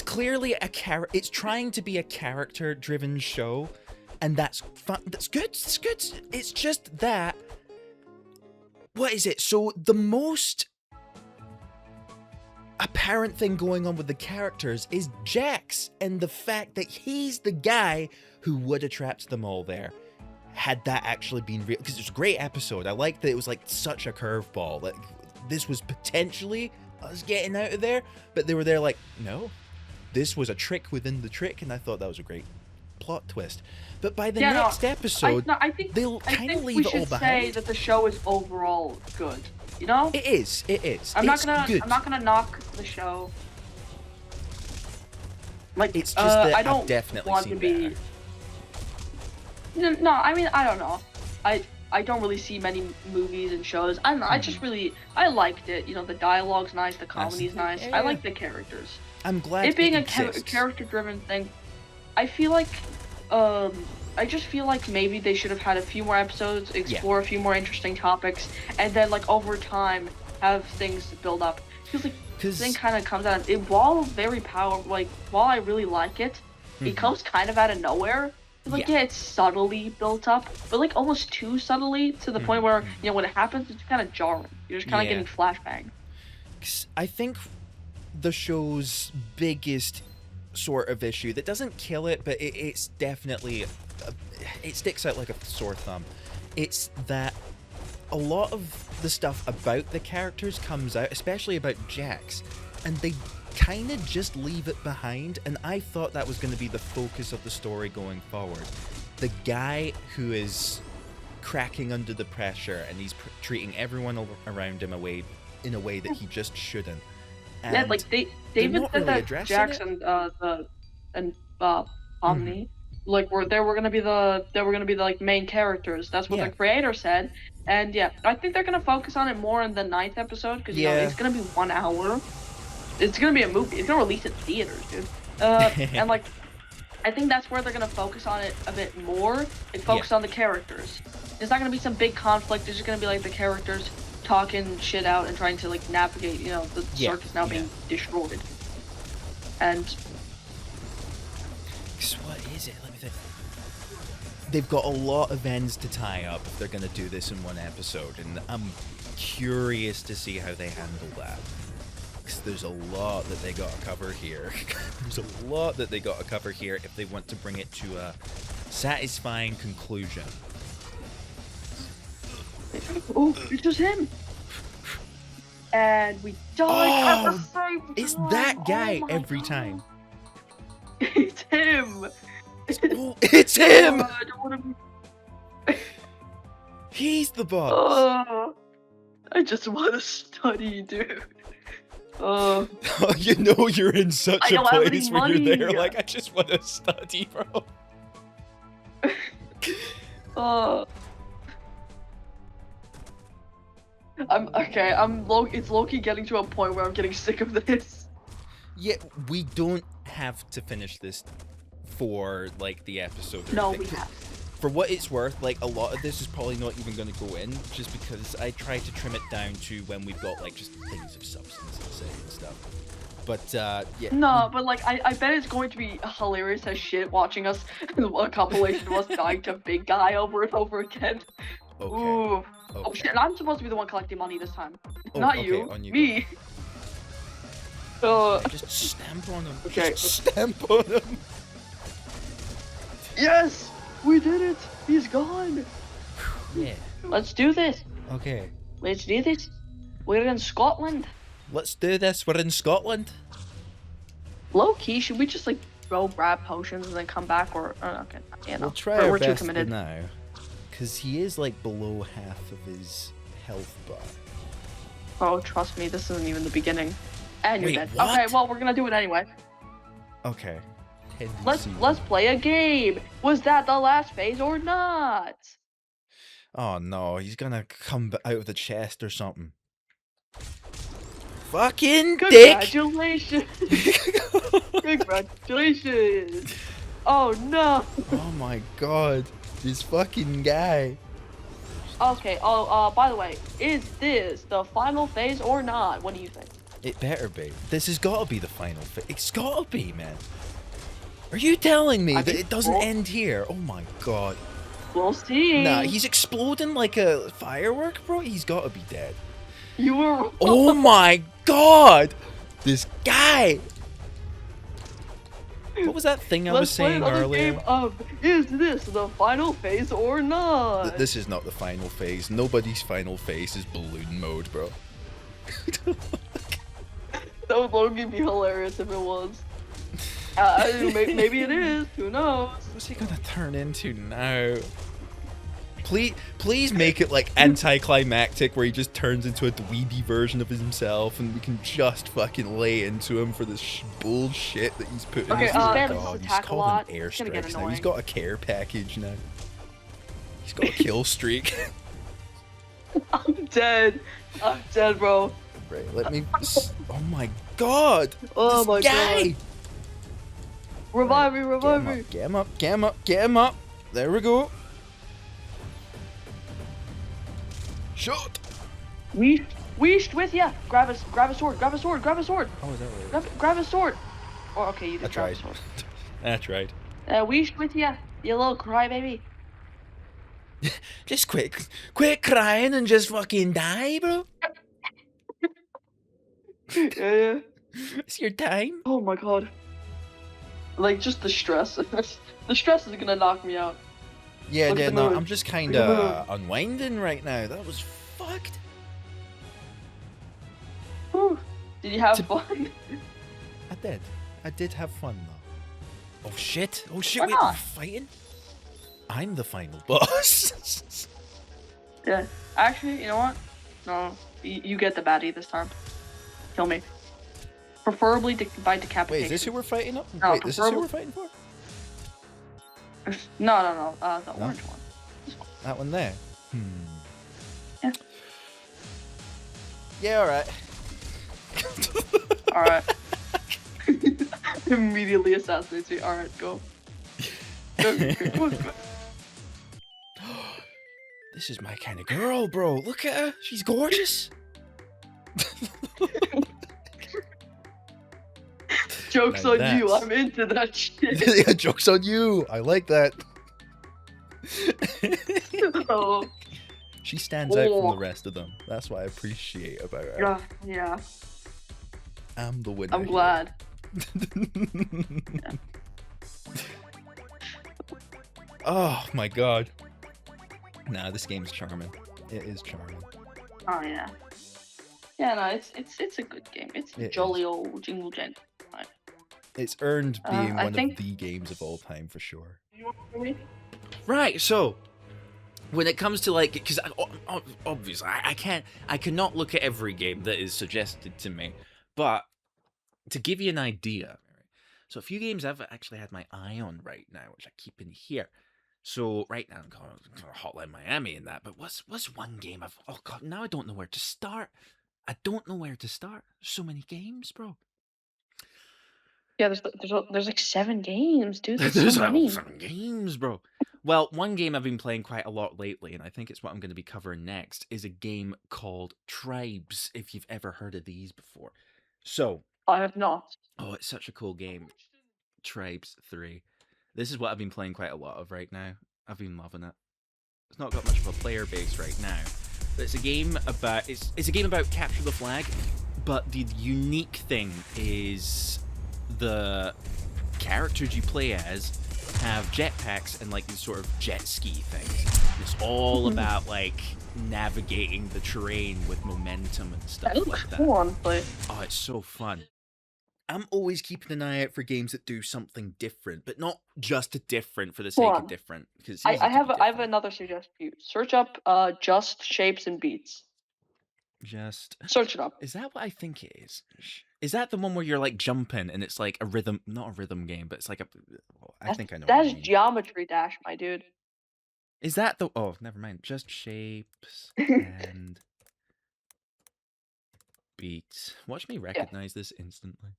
clearly it's trying to be a character-driven show, and that's fun. That's good. It's good. It's just that. What is it? So the most apparent thing going on with the characters is Jax, and the fact that he's the guy who would have trapped them all there had that actually been real. Because it's a great episode. I like that it was like such a curveball. Like this was potentially us getting out of there, but they were there like, no, this was a trick within the trick, and I thought that was a great plot twist. But by the next episode, they'll kind of leave it all behind. We should say that the show is overall good. You know? It is. I'm not gonna knock the show. Like it's just that I don't I've definitely want seen to be. No, I mean I don't know. I don't really see many movies and shows. I don't know. I just really liked it. You know, the dialogue's nice, the comedy's nice. Yeah. I like the characters. I'm glad it being a exists. character-driven thing. I feel like, I just feel like maybe they should have had a few more episodes, explore a few more interesting topics, and then like over time have things build up. Because like the thing kind of comes out. While very powerful, like while I really like it, it comes kind of out of nowhere. Like it's subtly built up, but like almost too subtly to the point where you know when it happens, it's kind of jarring. You're just kind of getting flashbang. I think the show's biggest sort of issue that doesn't kill it, but it's definitely it sticks out like a sore thumb. It's that a lot of the stuff about the characters comes out, especially about Jax, and they kind of just leave it behind, and I thought that was going to be the focus of the story going forward. The guy who is cracking under the pressure, and he's treating everyone around him in a way that he just shouldn't. And yeah, like they even said really that Jax and Omni like they were gonna be the like main characters. That's what the creator said, and I think they're gonna focus on it more in the 9th episode because you know it's gonna be 1 hour. It's gonna be a movie. It's gonna release in theaters, dude. And like, I think that's where they're gonna focus on it a bit more and focus on the characters. There's not gonna be some big conflict. There's just gonna be like the characters talking shit out and trying to like navigate, you know, the circus now being destroyed. And what is it? Let me think. They've got a lot of ends to tie up if they're gonna do this in one episode, and I'm curious to see how they handle that. There's a lot that they got to cover here. If they want to bring it to a satisfying conclusion. Oh, it's just him. And we died at the same time. It's that guy every time. It's him. It's him. I don't want to be... He's the boss. I just want to study, dude. You know you're in such a place where you're there like, I just want to study, bro. It's low-key getting to a point where I'm getting sick of this. Yeah, we don't have to finish this for like the episode. No, we have. For what it's worth, like a lot of this is probably not even going to go in, just because I try to trim it down to when we've got like just things of substance to say and stuff. But No, but like I bet it's going to be hilarious as shit watching us a compilation of us dying to big guy over and over again. Okay. Ooh. Okay. Oh shit! And I'm supposed to be the one collecting money this time, not you. On you. Me. Just stamp on him. Okay. Just stamp on him. Yes. We did it! He's gone! Yeah. Let's do this! Okay. Let's do this! We're in Scotland! Let's do this, we're in Scotland! Low-key, should we just like go grab potions and then come back or... okay, yeah, no. We'll try our we're best too committed. for now. Because he is like below half of his health bar. Oh, trust me, this isn't even the beginning. And you're Wait, dead. what? Okay, well, we're gonna do it anyway. Okay. Let's play a game. Was that the last phase or not? Oh no, he's gonna come out of the chest or something. Fucking dick! Congratulations! Congratulations! Oh no. Oh my god. This fucking guy. Okay. Oh, by the way, is this the final phase or not? What do you think? It better be. This has got to be the final phase. It's got to be, man. Are you telling me that it doesn't end here? Oh my god. We'll see. Nah, he's exploding like a firework, bro. He's got to be dead. You were. Oh my god. This guy. What was that thing I was saying earlier? Game of, is this the final phase or not? This is not the final phase. Nobody's final phase is balloon mode, bro. That would be hilarious if it was. Maybe it is. Who knows? What's he gonna turn into now? Please make it like anticlimactic, where he just turns into a dweeby version of himself, and we can just fucking lay into him for this bullshit that he's putting. Okay, God, he's called an airstrikes now. He's got a care package now. He's got a kill streak. I'm dead. I'm dead, bro. Right, let me. Oh my god! Oh this my guy! god! Revive me! Revive me! Get him up! Get him up! Get him up! There we go. Shot! Weeshed with ya! Grab a sword! Grab a sword! Grab a sword! Oh, is that right? Grab a sword! Oh, okay, you did grab a sword. That's right. Weeshed with ya, you little crybaby. Just quit crying and just fucking die, bro. Yeah. It's your time. Oh my god. Like, just the stress. The stress is gonna knock me out. Yeah, Look at the no, moon. I'm just kind of unwinding right now. That was fucked. Whew. Did you have fun? I did have fun, though. Oh shit. Oh shit, Why wait, we're not? fighting? I'm the final boss. Yeah. Actually, you know what? No, you get the baddie this time. Kill me. Preferably by decapitation. Wait, is this who we're fighting up? No, Wait, this is who we're fighting for? No. The orange one. That one there? Yeah. Yeah, alright. Alright. Immediately assassinates me. Alright, go. Go. This is my kind of girl, bro. Look at her. She's gorgeous. Joke's Now on you. that's- I'm into that shit. Yeah, joke's on you. I like that. Oh, She stands out from the rest of them. That's what I appreciate about her. yeah. I'm the winner. I'm glad. Oh my god. Nah, this game's charming. It is charming. Oh yeah. Yeah, no, it's a good game. It's a It jolly old jingle jangle. It's earned being I one think- of the games of all time for sure. Right, so when it comes to like, because obviously I cannot look at every game that is suggested to me, but to give you an idea, so a few games I've actually had my eye on right now, which I keep in here. So right now I'm going Hotline Miami and that, but what's one game oh god, now I don't know where to start. I don't know where to start. So many games, bro. Yeah, there's like 7 games, dude. There's There's so many. 7 games, bro. Well, one game I've been playing quite a lot lately, and I think it's what I'm going to be covering next, is a game called Tribes, if you've ever heard of these before. So, I have not. oh, it's such a cool game. Tribes 3. This is what I've been playing quite a lot of right now. I've been loving it. It's not got much of a player base right now, but it's a game about it's a game about capture the flag, but the unique thing is the characters you play as have jetpacks and like these sort of jet ski things. It's all about like navigating the terrain with momentum and stuff That looks like that. cool, honestly. Oh, it's so fun. I'm always keeping an eye out for games that do something different, but not Just different for the Hold sake of on. different. Because I have another suggestion for you. Search up Just Shapes and Beats. Just Search it up. is that what I think it is? Is that the one where you're like jumping and it's like a rhythm, not a rhythm game, but it's like a. Well, I think I know. What That you is mean. Geometry Dash, my dude. Is that the? Oh, never mind. Just shapes and beats. Watch me recognize this instantly.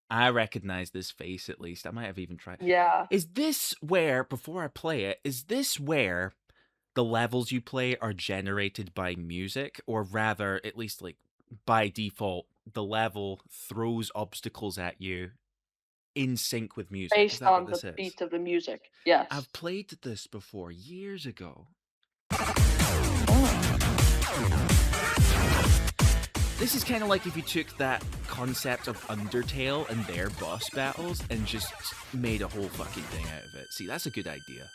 I recognize this face at least. I might have even tried. Yeah. Is this where, before I play it, is this where the levels you play are generated by music? Or rather, at least like by default, the level throws obstacles at you in sync with music? Is Based that what on the this is? beat of the music. Yes. I've played this before years ago. This is kind of like if you took that concept of Undertale and their boss battles and just made a whole fucking thing out of it. See, that's a good idea.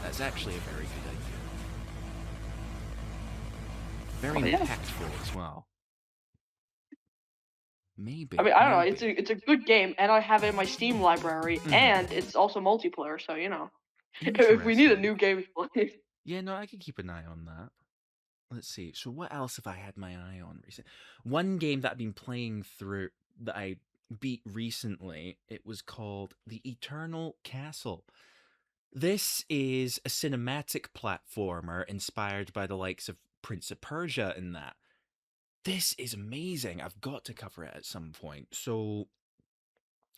That's actually a very good idea. Very impactful as well. Maybe. I mean, I don't know. maybe. It's a good game, and I have it in my Steam library, and it's also multiplayer. So if we need a Interesting. new game to play. Yeah, no, I can keep an eye on that. Let's see. So what else have I had my eye on recently? One game that I've been playing through that I beat recently, it was called The Eternal Castle. This is a cinematic platformer inspired by the likes of Prince of Persia and that. This is amazing. I've got to cover it at some point. So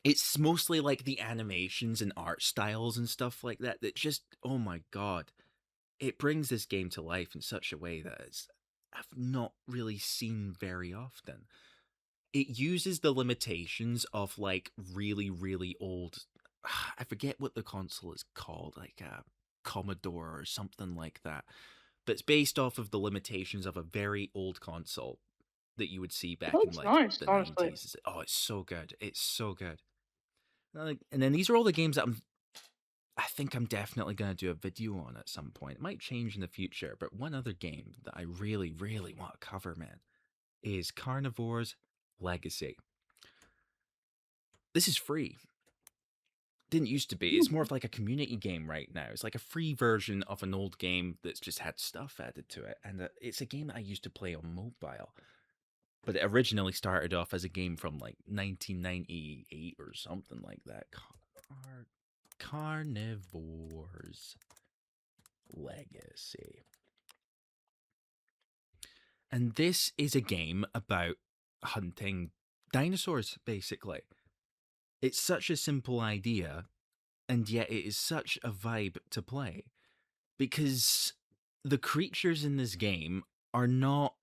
it's mostly like the animations and art styles and stuff like that that just, oh my god. It brings this game to life in such a way that I've not really seen very often. It uses the limitations of like really, really old. I forget what the console is called, like a Commodore or something like that. But it's based off of the limitations of a very old console that you would see back in That's like nice, the honestly. 90s. Oh, it's so good. It's so good. And then these are all the games that I think I'm definitely going to do a video on at some point. It might change in the future, but one other game that I really, really want to cover, man, is Carnivore's Legacy. This is free. Didn't used to be. It's more of like a community game right now. It's like a free version of an old game that's just had stuff added to it. And it's a game that I used to play on mobile. But it originally started off as a game from like 1998 or something like that. Carnivore's Legacy. And this is a game about hunting dinosaurs, basically. It's such a simple idea, and yet it is such a vibe to play. Because the creatures in this game are not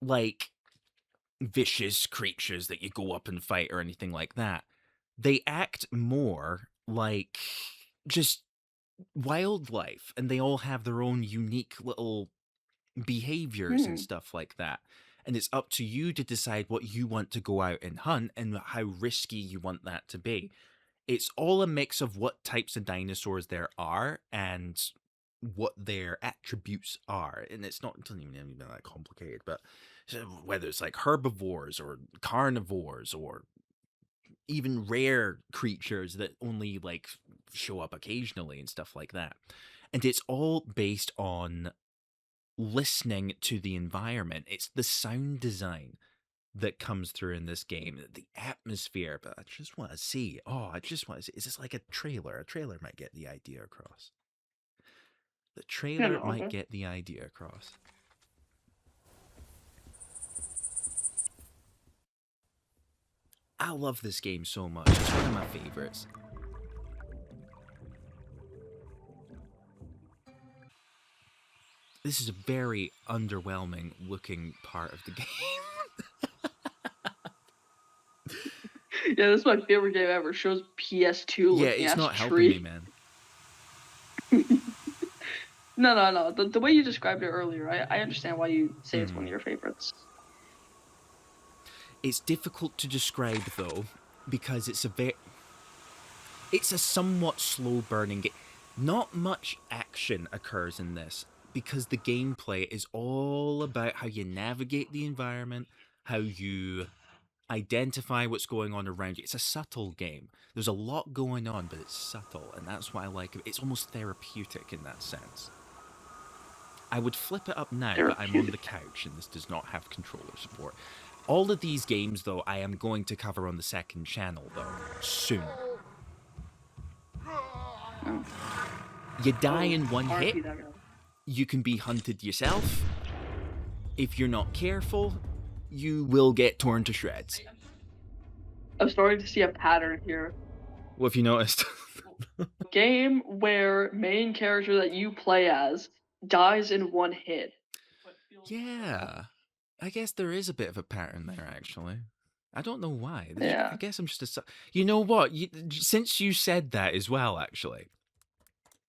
like vicious creatures that you go up and fight or anything like that. They act more like just wildlife, and they all have their own unique little behaviors and stuff like that. And it's up to you to decide what you want to go out and hunt and how risky you want that to be. It's all a mix of what types of dinosaurs there are and what their attributes are. And it doesn't even that complicated, but whether it's like herbivores or carnivores or even rare creatures that only like show up occasionally and stuff like that. And it's all based on listening to the environment. It's the sound design that comes through in this game, the atmosphere. But I just want to see. Is this like a trailer? A trailer might get the idea across. The trailer might get the idea across. I love this game so much. It's one of my favorites. This is a very underwhelming looking part of the game. Yeah, this is my favorite game ever. It shows PS2 Yeah, looking it's at not a helping tree. me, man. No. The way you described it earlier, I understand why you say it's one of your favorites. It's difficult to describe though, because it's a somewhat slow burning game. Not much action occurs in this because the gameplay is all about how you navigate the environment, how you identify what's going on around you. It's a subtle game. There's a lot going on, but it's subtle, and that's what I like. It's almost therapeutic in that sense. I would flip it up now, but I'm on the couch, and this does not have controller support. All of these games, though, I am going to cover on the second channel, though, soon. You die in one hit, you can be hunted yourself. If you're not careful, you will get torn to shreds. I'm starting to see a pattern here. What have you noticed? Game where main character that you play as dies in one hit. Yeah, I guess there is a bit of a pattern there, actually. I don't know why. I Yeah. guess I'm just You know what? Since you said that as well, actually,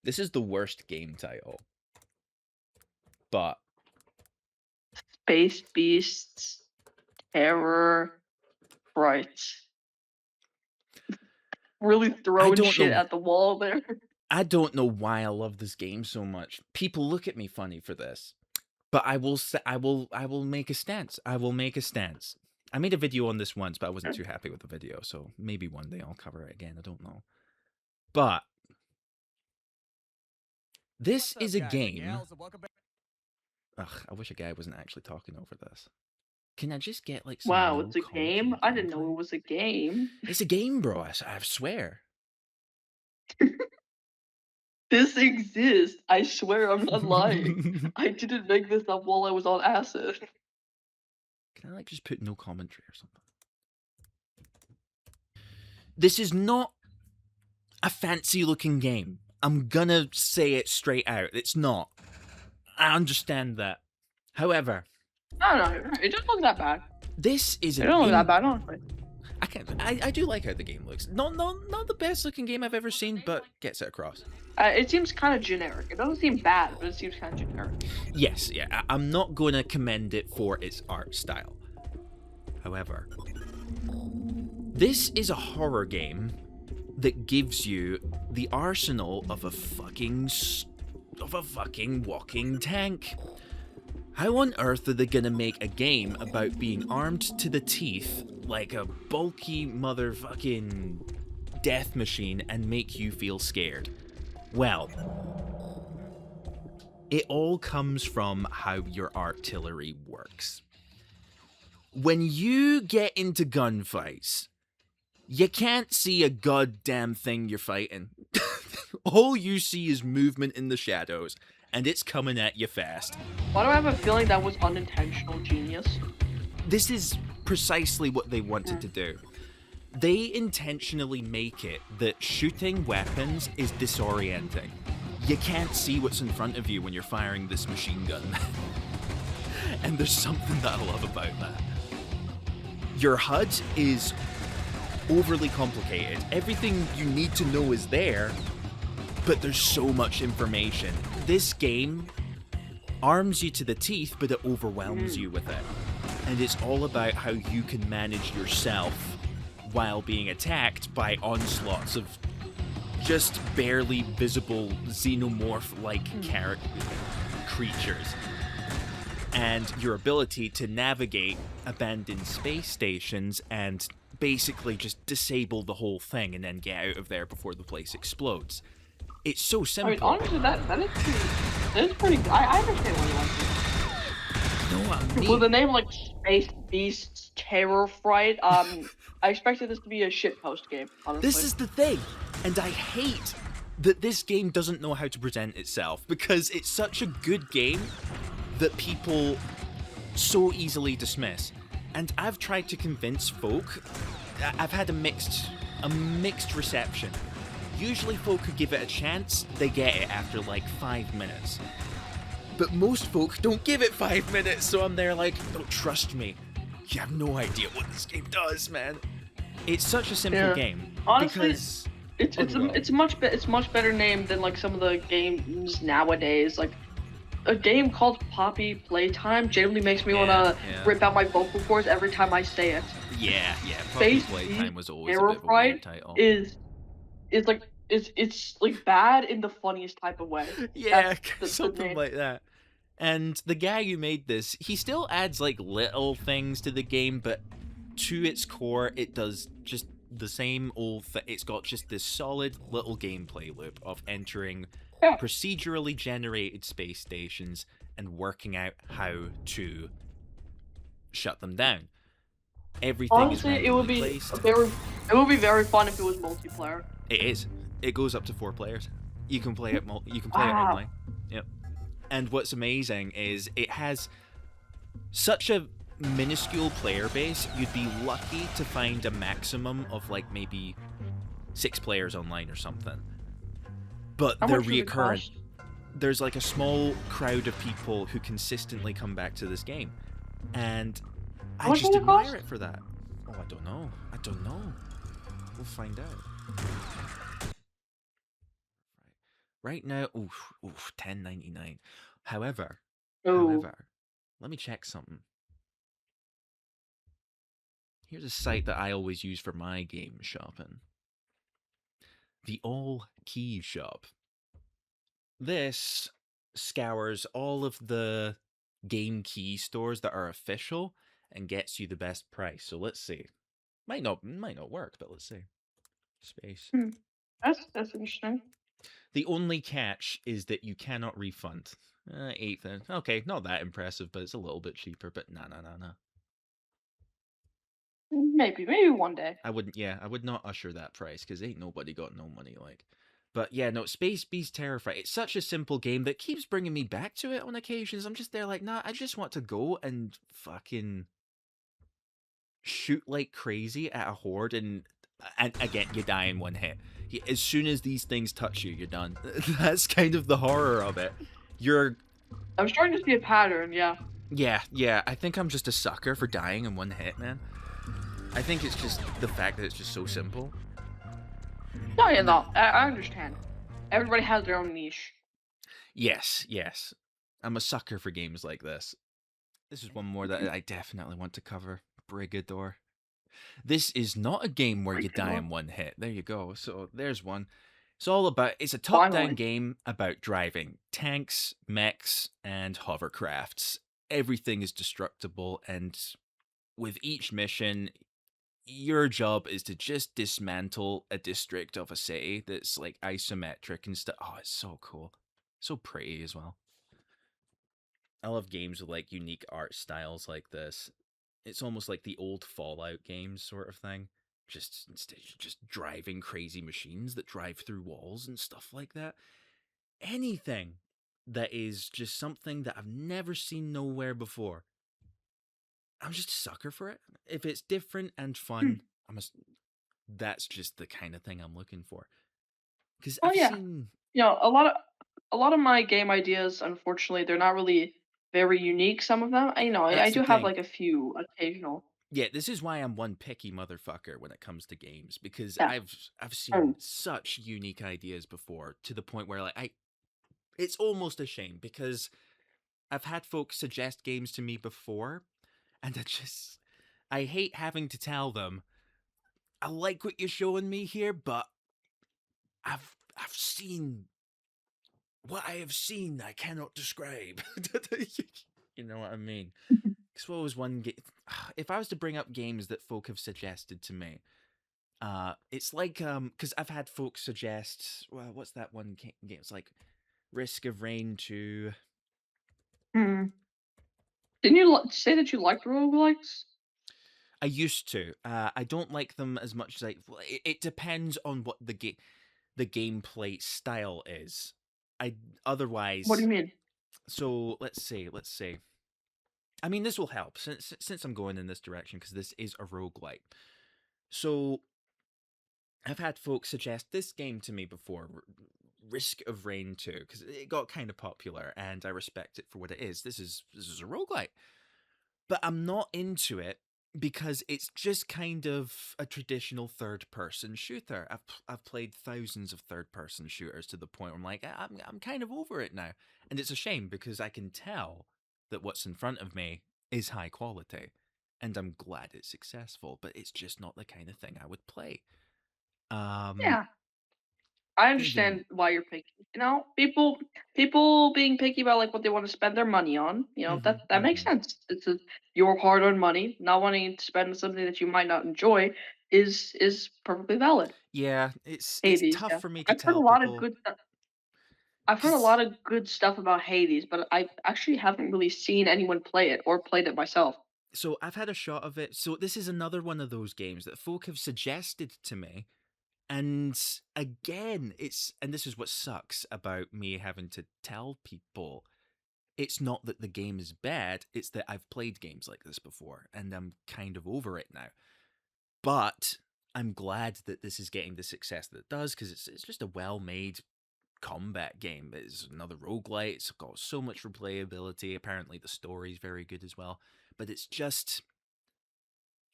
this is the worst game title. But Space Beasts, Terror, Frights. Really throwing don't shit know. at the wall there. I don't know why I love this game so much. People look at me funny for this. But I will say, I will make a stance. I will make a stance. I made a video on this once, but I wasn't too happy with the video, so maybe one day I'll cover it again. I don't know. But this is a game. Ugh, I wish a guy wasn't actually talking over this. Can I just get like some Wow, no it's a commentary game? I didn't know gameplay? it was a game. It's a game, bro. I swear. This exists. I swear I'm not lying. I didn't make this up while I was on acid. Can I like just put no commentary or something? This is not a fancy looking game. I'm gonna say it straight out. It's not. I understand that. However, No, it doesn't look that bad. this is It an don't look that bad, honestly. I do like how the game looks. Not the best looking game I've ever seen, but gets it across. It seems kind of generic. It doesn't seem bad, but it seems kind of generic. Yes, yeah, I'm not going to commend it for its art style. However, this is a horror game that gives you the arsenal of a fucking walking tank. How on earth are they gonna make a game about being armed to the teeth like a bulky motherfucking death machine and make you feel scared? Well, it all comes from how your artillery works. When you get into gunfights, you can't see a goddamn thing you're fighting. All you see is movement in the shadows, and it's coming at you fast. Why do I have a feeling that was unintentional genius? This is precisely what they wanted to do. They intentionally make it that shooting weapons is disorienting. You can't see what's in front of you when you're firing this machine gun. And there's something that I love about that. Your HUD is overly complicated. Everything you need to know is there, but there's so much information. This game arms you to the teeth, but it overwhelms you with it. And it's all about how you can manage yourself while being attacked by onslaughts of just barely visible xenomorph-like creatures. And your ability to navigate abandoned space stations and basically just disable the whole thing and then get out of there before the place explodes. It's so simple. I mean, honestly, that is pretty good. I understand why you like it. You know what I mean? With a name like Space Beasts Terror Fright, I expected this to be a shitpost game, honestly. This is the thing, and I hate that this game doesn't know how to present itself, because it's such a good game that people so easily dismiss. And I've tried to convince folk. I've had a mixed reception. Usually folk who give it a chance, they get it after like 5 minutes. But most folk don't give it 5 minutes, so I'm there like, don't trust me. You have no idea what this game does, man. It's such a simple game. Honestly, because it's much better named than like some of the games nowadays. Like a game called Poppy Playtime genuinely makes me wanna rip out my vocal cords every time I say it. Yeah. Poppy Space Playtime was always a Terror bit of a weird Fright title. it's like bad in the funniest type of way. Yeah, That's something name. like that. And the guy who made this, he still adds like little things to the game, but to its core, it does just the same old thing. It's got just this solid little gameplay loop of entering procedurally generated space stations and working out how to shut them down. Everything Honestly, is it would be placed. very fun if it was multiplayer. It is. It goes up to 4 players. You can play it. You can play it Wow. online. Yep. And what's amazing is it has such a minuscule player base, you'd be lucky to find a maximum of like maybe 6 players online or something. But How they're much does it reoccurring. cost? There's like a small crowd of people who consistently come back to this game, and How I much just does it admire cost? it for that. Oh, I don't know. I don't know. We'll find out. Right now, oof, 10.99. However, Oh, let me check something. Here's a site that I always use for my game shopping. The All Key Shop. This scours all of the game key stores that are official and gets you the best price. So let's see. Might not work, but let's see. Space. hmm. That's interesting. The only catch is that you cannot refund. 8th. Okay, not that impressive, but it's a little bit cheaper. But no. Maybe one day. I wouldn't. Yeah, I would not usher that price because ain't nobody got no money like. But yeah, no, Space Beast Terrify. It's such a simple game that keeps bringing me back to it on occasions. I'm just there like, nah, I just want to go and fucking shoot like crazy at a horde, and again, you die in one hit. As soon as these things touch you, you're done. That's kind of the horror of it. You're I'm starting to see a pattern. Yeah. yeah. I think I'm just a sucker for dying in one hit, man. I think it's just the fact that it's just so simple. No, yeah, And no. I understand. Everybody has their own niche. yes. I'm a sucker for games like this. This is one more that I definitely want to cover. Brigador. This is not a game where you die in one hit. There you go. So there's one. It's a top-down Finally. game about driving tanks, mechs, and hovercrafts. Everything is destructible, and with each mission, your job is to just dismantle a district of a city that's like isometric and stuff. Oh, it's so cool. So pretty as well. I love games with like unique art styles like this. It's almost like the old Fallout games sort of thing. Just instead just driving crazy machines that drive through walls and stuff like that. Anything that is just something that I've never seen nowhere before. I'm just a sucker for it. If it's different and Hmm. fun, that's just the kind of thing I'm looking for. Because Oh I've yeah. seen A lot of my game ideas, unfortunately, they're not really very unique. Some of them, I that's the do have thing. like a few occasional. Yeah, this is why I'm one picky motherfucker when it comes to games because Yeah. I've seen Oh, such unique ideas before to the point where like I it's almost a shame because I've had folks suggest games to me before and I hate having to tell them I like what you're showing me here, but I've seen what I have seen I cannot describe. You know what I mean? Because what was one game? If I was to bring up games that folk have suggested to me, it's like because I've had folks suggest. Well, what's that one game? It's like Risk of Rain 2. hmm. Didn't you say that you liked roguelikes? I used to. I don't like them as much as it depends on what the gameplay style is. I What do otherwise. you mean? So let's see. I mean, this will help since I'm going in this direction because this is a roguelike. So I've had folks suggest this game to me before, Risk of Rain 2, because it got kind of popular, and I respect it for what it is. This is a roguelike. But I'm not into it because it's just kind of a traditional third-person shooter. I've played thousands of third-person shooters to the point where I'm like, I'm kind of over it now. And it's a shame because I can tell that what's in front of me is high quality. And I'm glad it's successful, but it's just not the kind of thing I would play. Um, Yeah, I even understand why you're picky. People being picky about like what they want to spend their money on. That makes mhm. sense. Your hard-earned money. Not wanting to spend on something that you might not enjoy is perfectly valid. Yeah, it's Hades, tough yeah. for me to I've heard a tell lot of people good. I've heard a because lot of good stuff about Hades, but I actually haven't really seen anyone play it or played it myself. so I've had a shot of it. So this is another one of those games that folk have suggested to me. And again, and this is what sucks about me having to tell people. It's not that the game is bad, it's that I've played games like this before and I'm kind of over it now. But I'm glad that this is getting the success that it does because it's just a well-made combat game. It's another roguelite. It's got so much replayability. Apparently the story's very good as well. But it's just,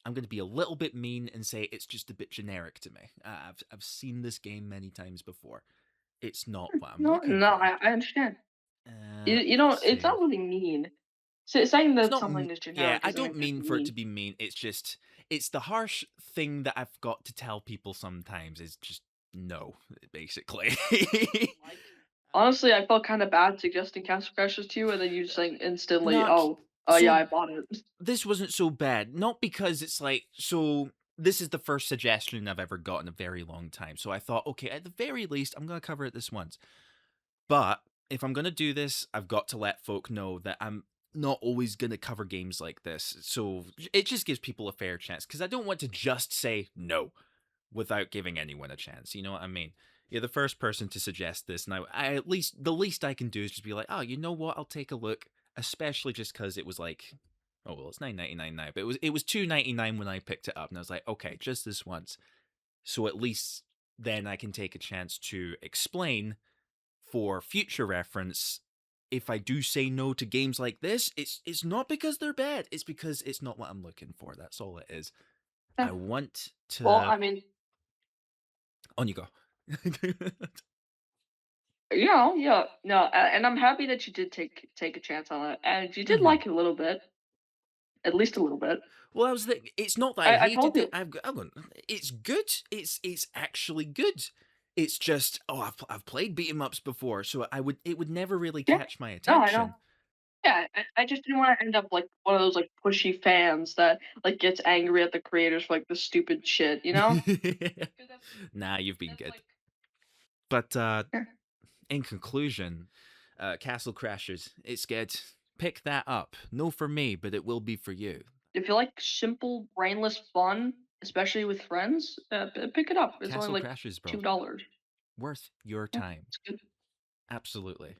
I'm going to be a little bit mean and say it's just a bit generic to me. I've seen this game many times before. It's not what I'm No, looking no, for. I understand. You know, Let's it's see. not really mean. Saying It's that not. something is Yeah, generic I isn't don't mean exactly for it to mean. be mean. It's just, it's the harsh thing that I've got to tell people sometimes is just no, basically. Like, honestly, I felt kind of bad suggesting Castle Crashers to you, and then you just like instantly, Not oh yeah, so. I bought it. This wasn't so bad. Not because it's like so. This is the first suggestion I've ever got in a very long time. So I thought, okay, at the very least, I'm gonna cover it this once. But if I'm gonna do this, I've got to let folk know that I'm not always gonna cover games like this. So it just gives people a fair chance because I don't want to just say no without giving anyone a chance. You know what I mean? You're the first person to suggest this. Now, I at least the least I can do is just be like, oh, you know what? I'll take a look. Especially just because it was like, oh well, it's $9.99 now, but it was $2.99 when I picked it up, and I was like, okay, just this once. So at least then I can take a chance to explain for future reference. If I do say no to games like this, it's not because they're bad. It's because it's not what I'm looking for. That's all it is. Yeah. I want Well, to. I mean, On you go. yeah, no, and I'm happy that you did take a chance on it, and you did Mhm. like it a little bit, at least a little bit. Well, I was thinking, it's not that I I told hated it. you, I'm going, it's good. It's actually good. It's just, oh, I've played beat 'em ups before, so it would never really yeah, catch my no, I know. attention. Yeah, I just didn't want to end up like one of those like pushy fans that like gets angry at the creators for like the stupid shit, you know? 'Cause Nah, you've been that's good. like But yeah. in conclusion, Castle Crashers, it's good. Pick that up. No for me, but it will be for you. If you like simple, brainless fun, especially with friends, pick it up. It's only Castle like Crashers, bro. $2. Worth your Yeah, time. it's good. Absolutely.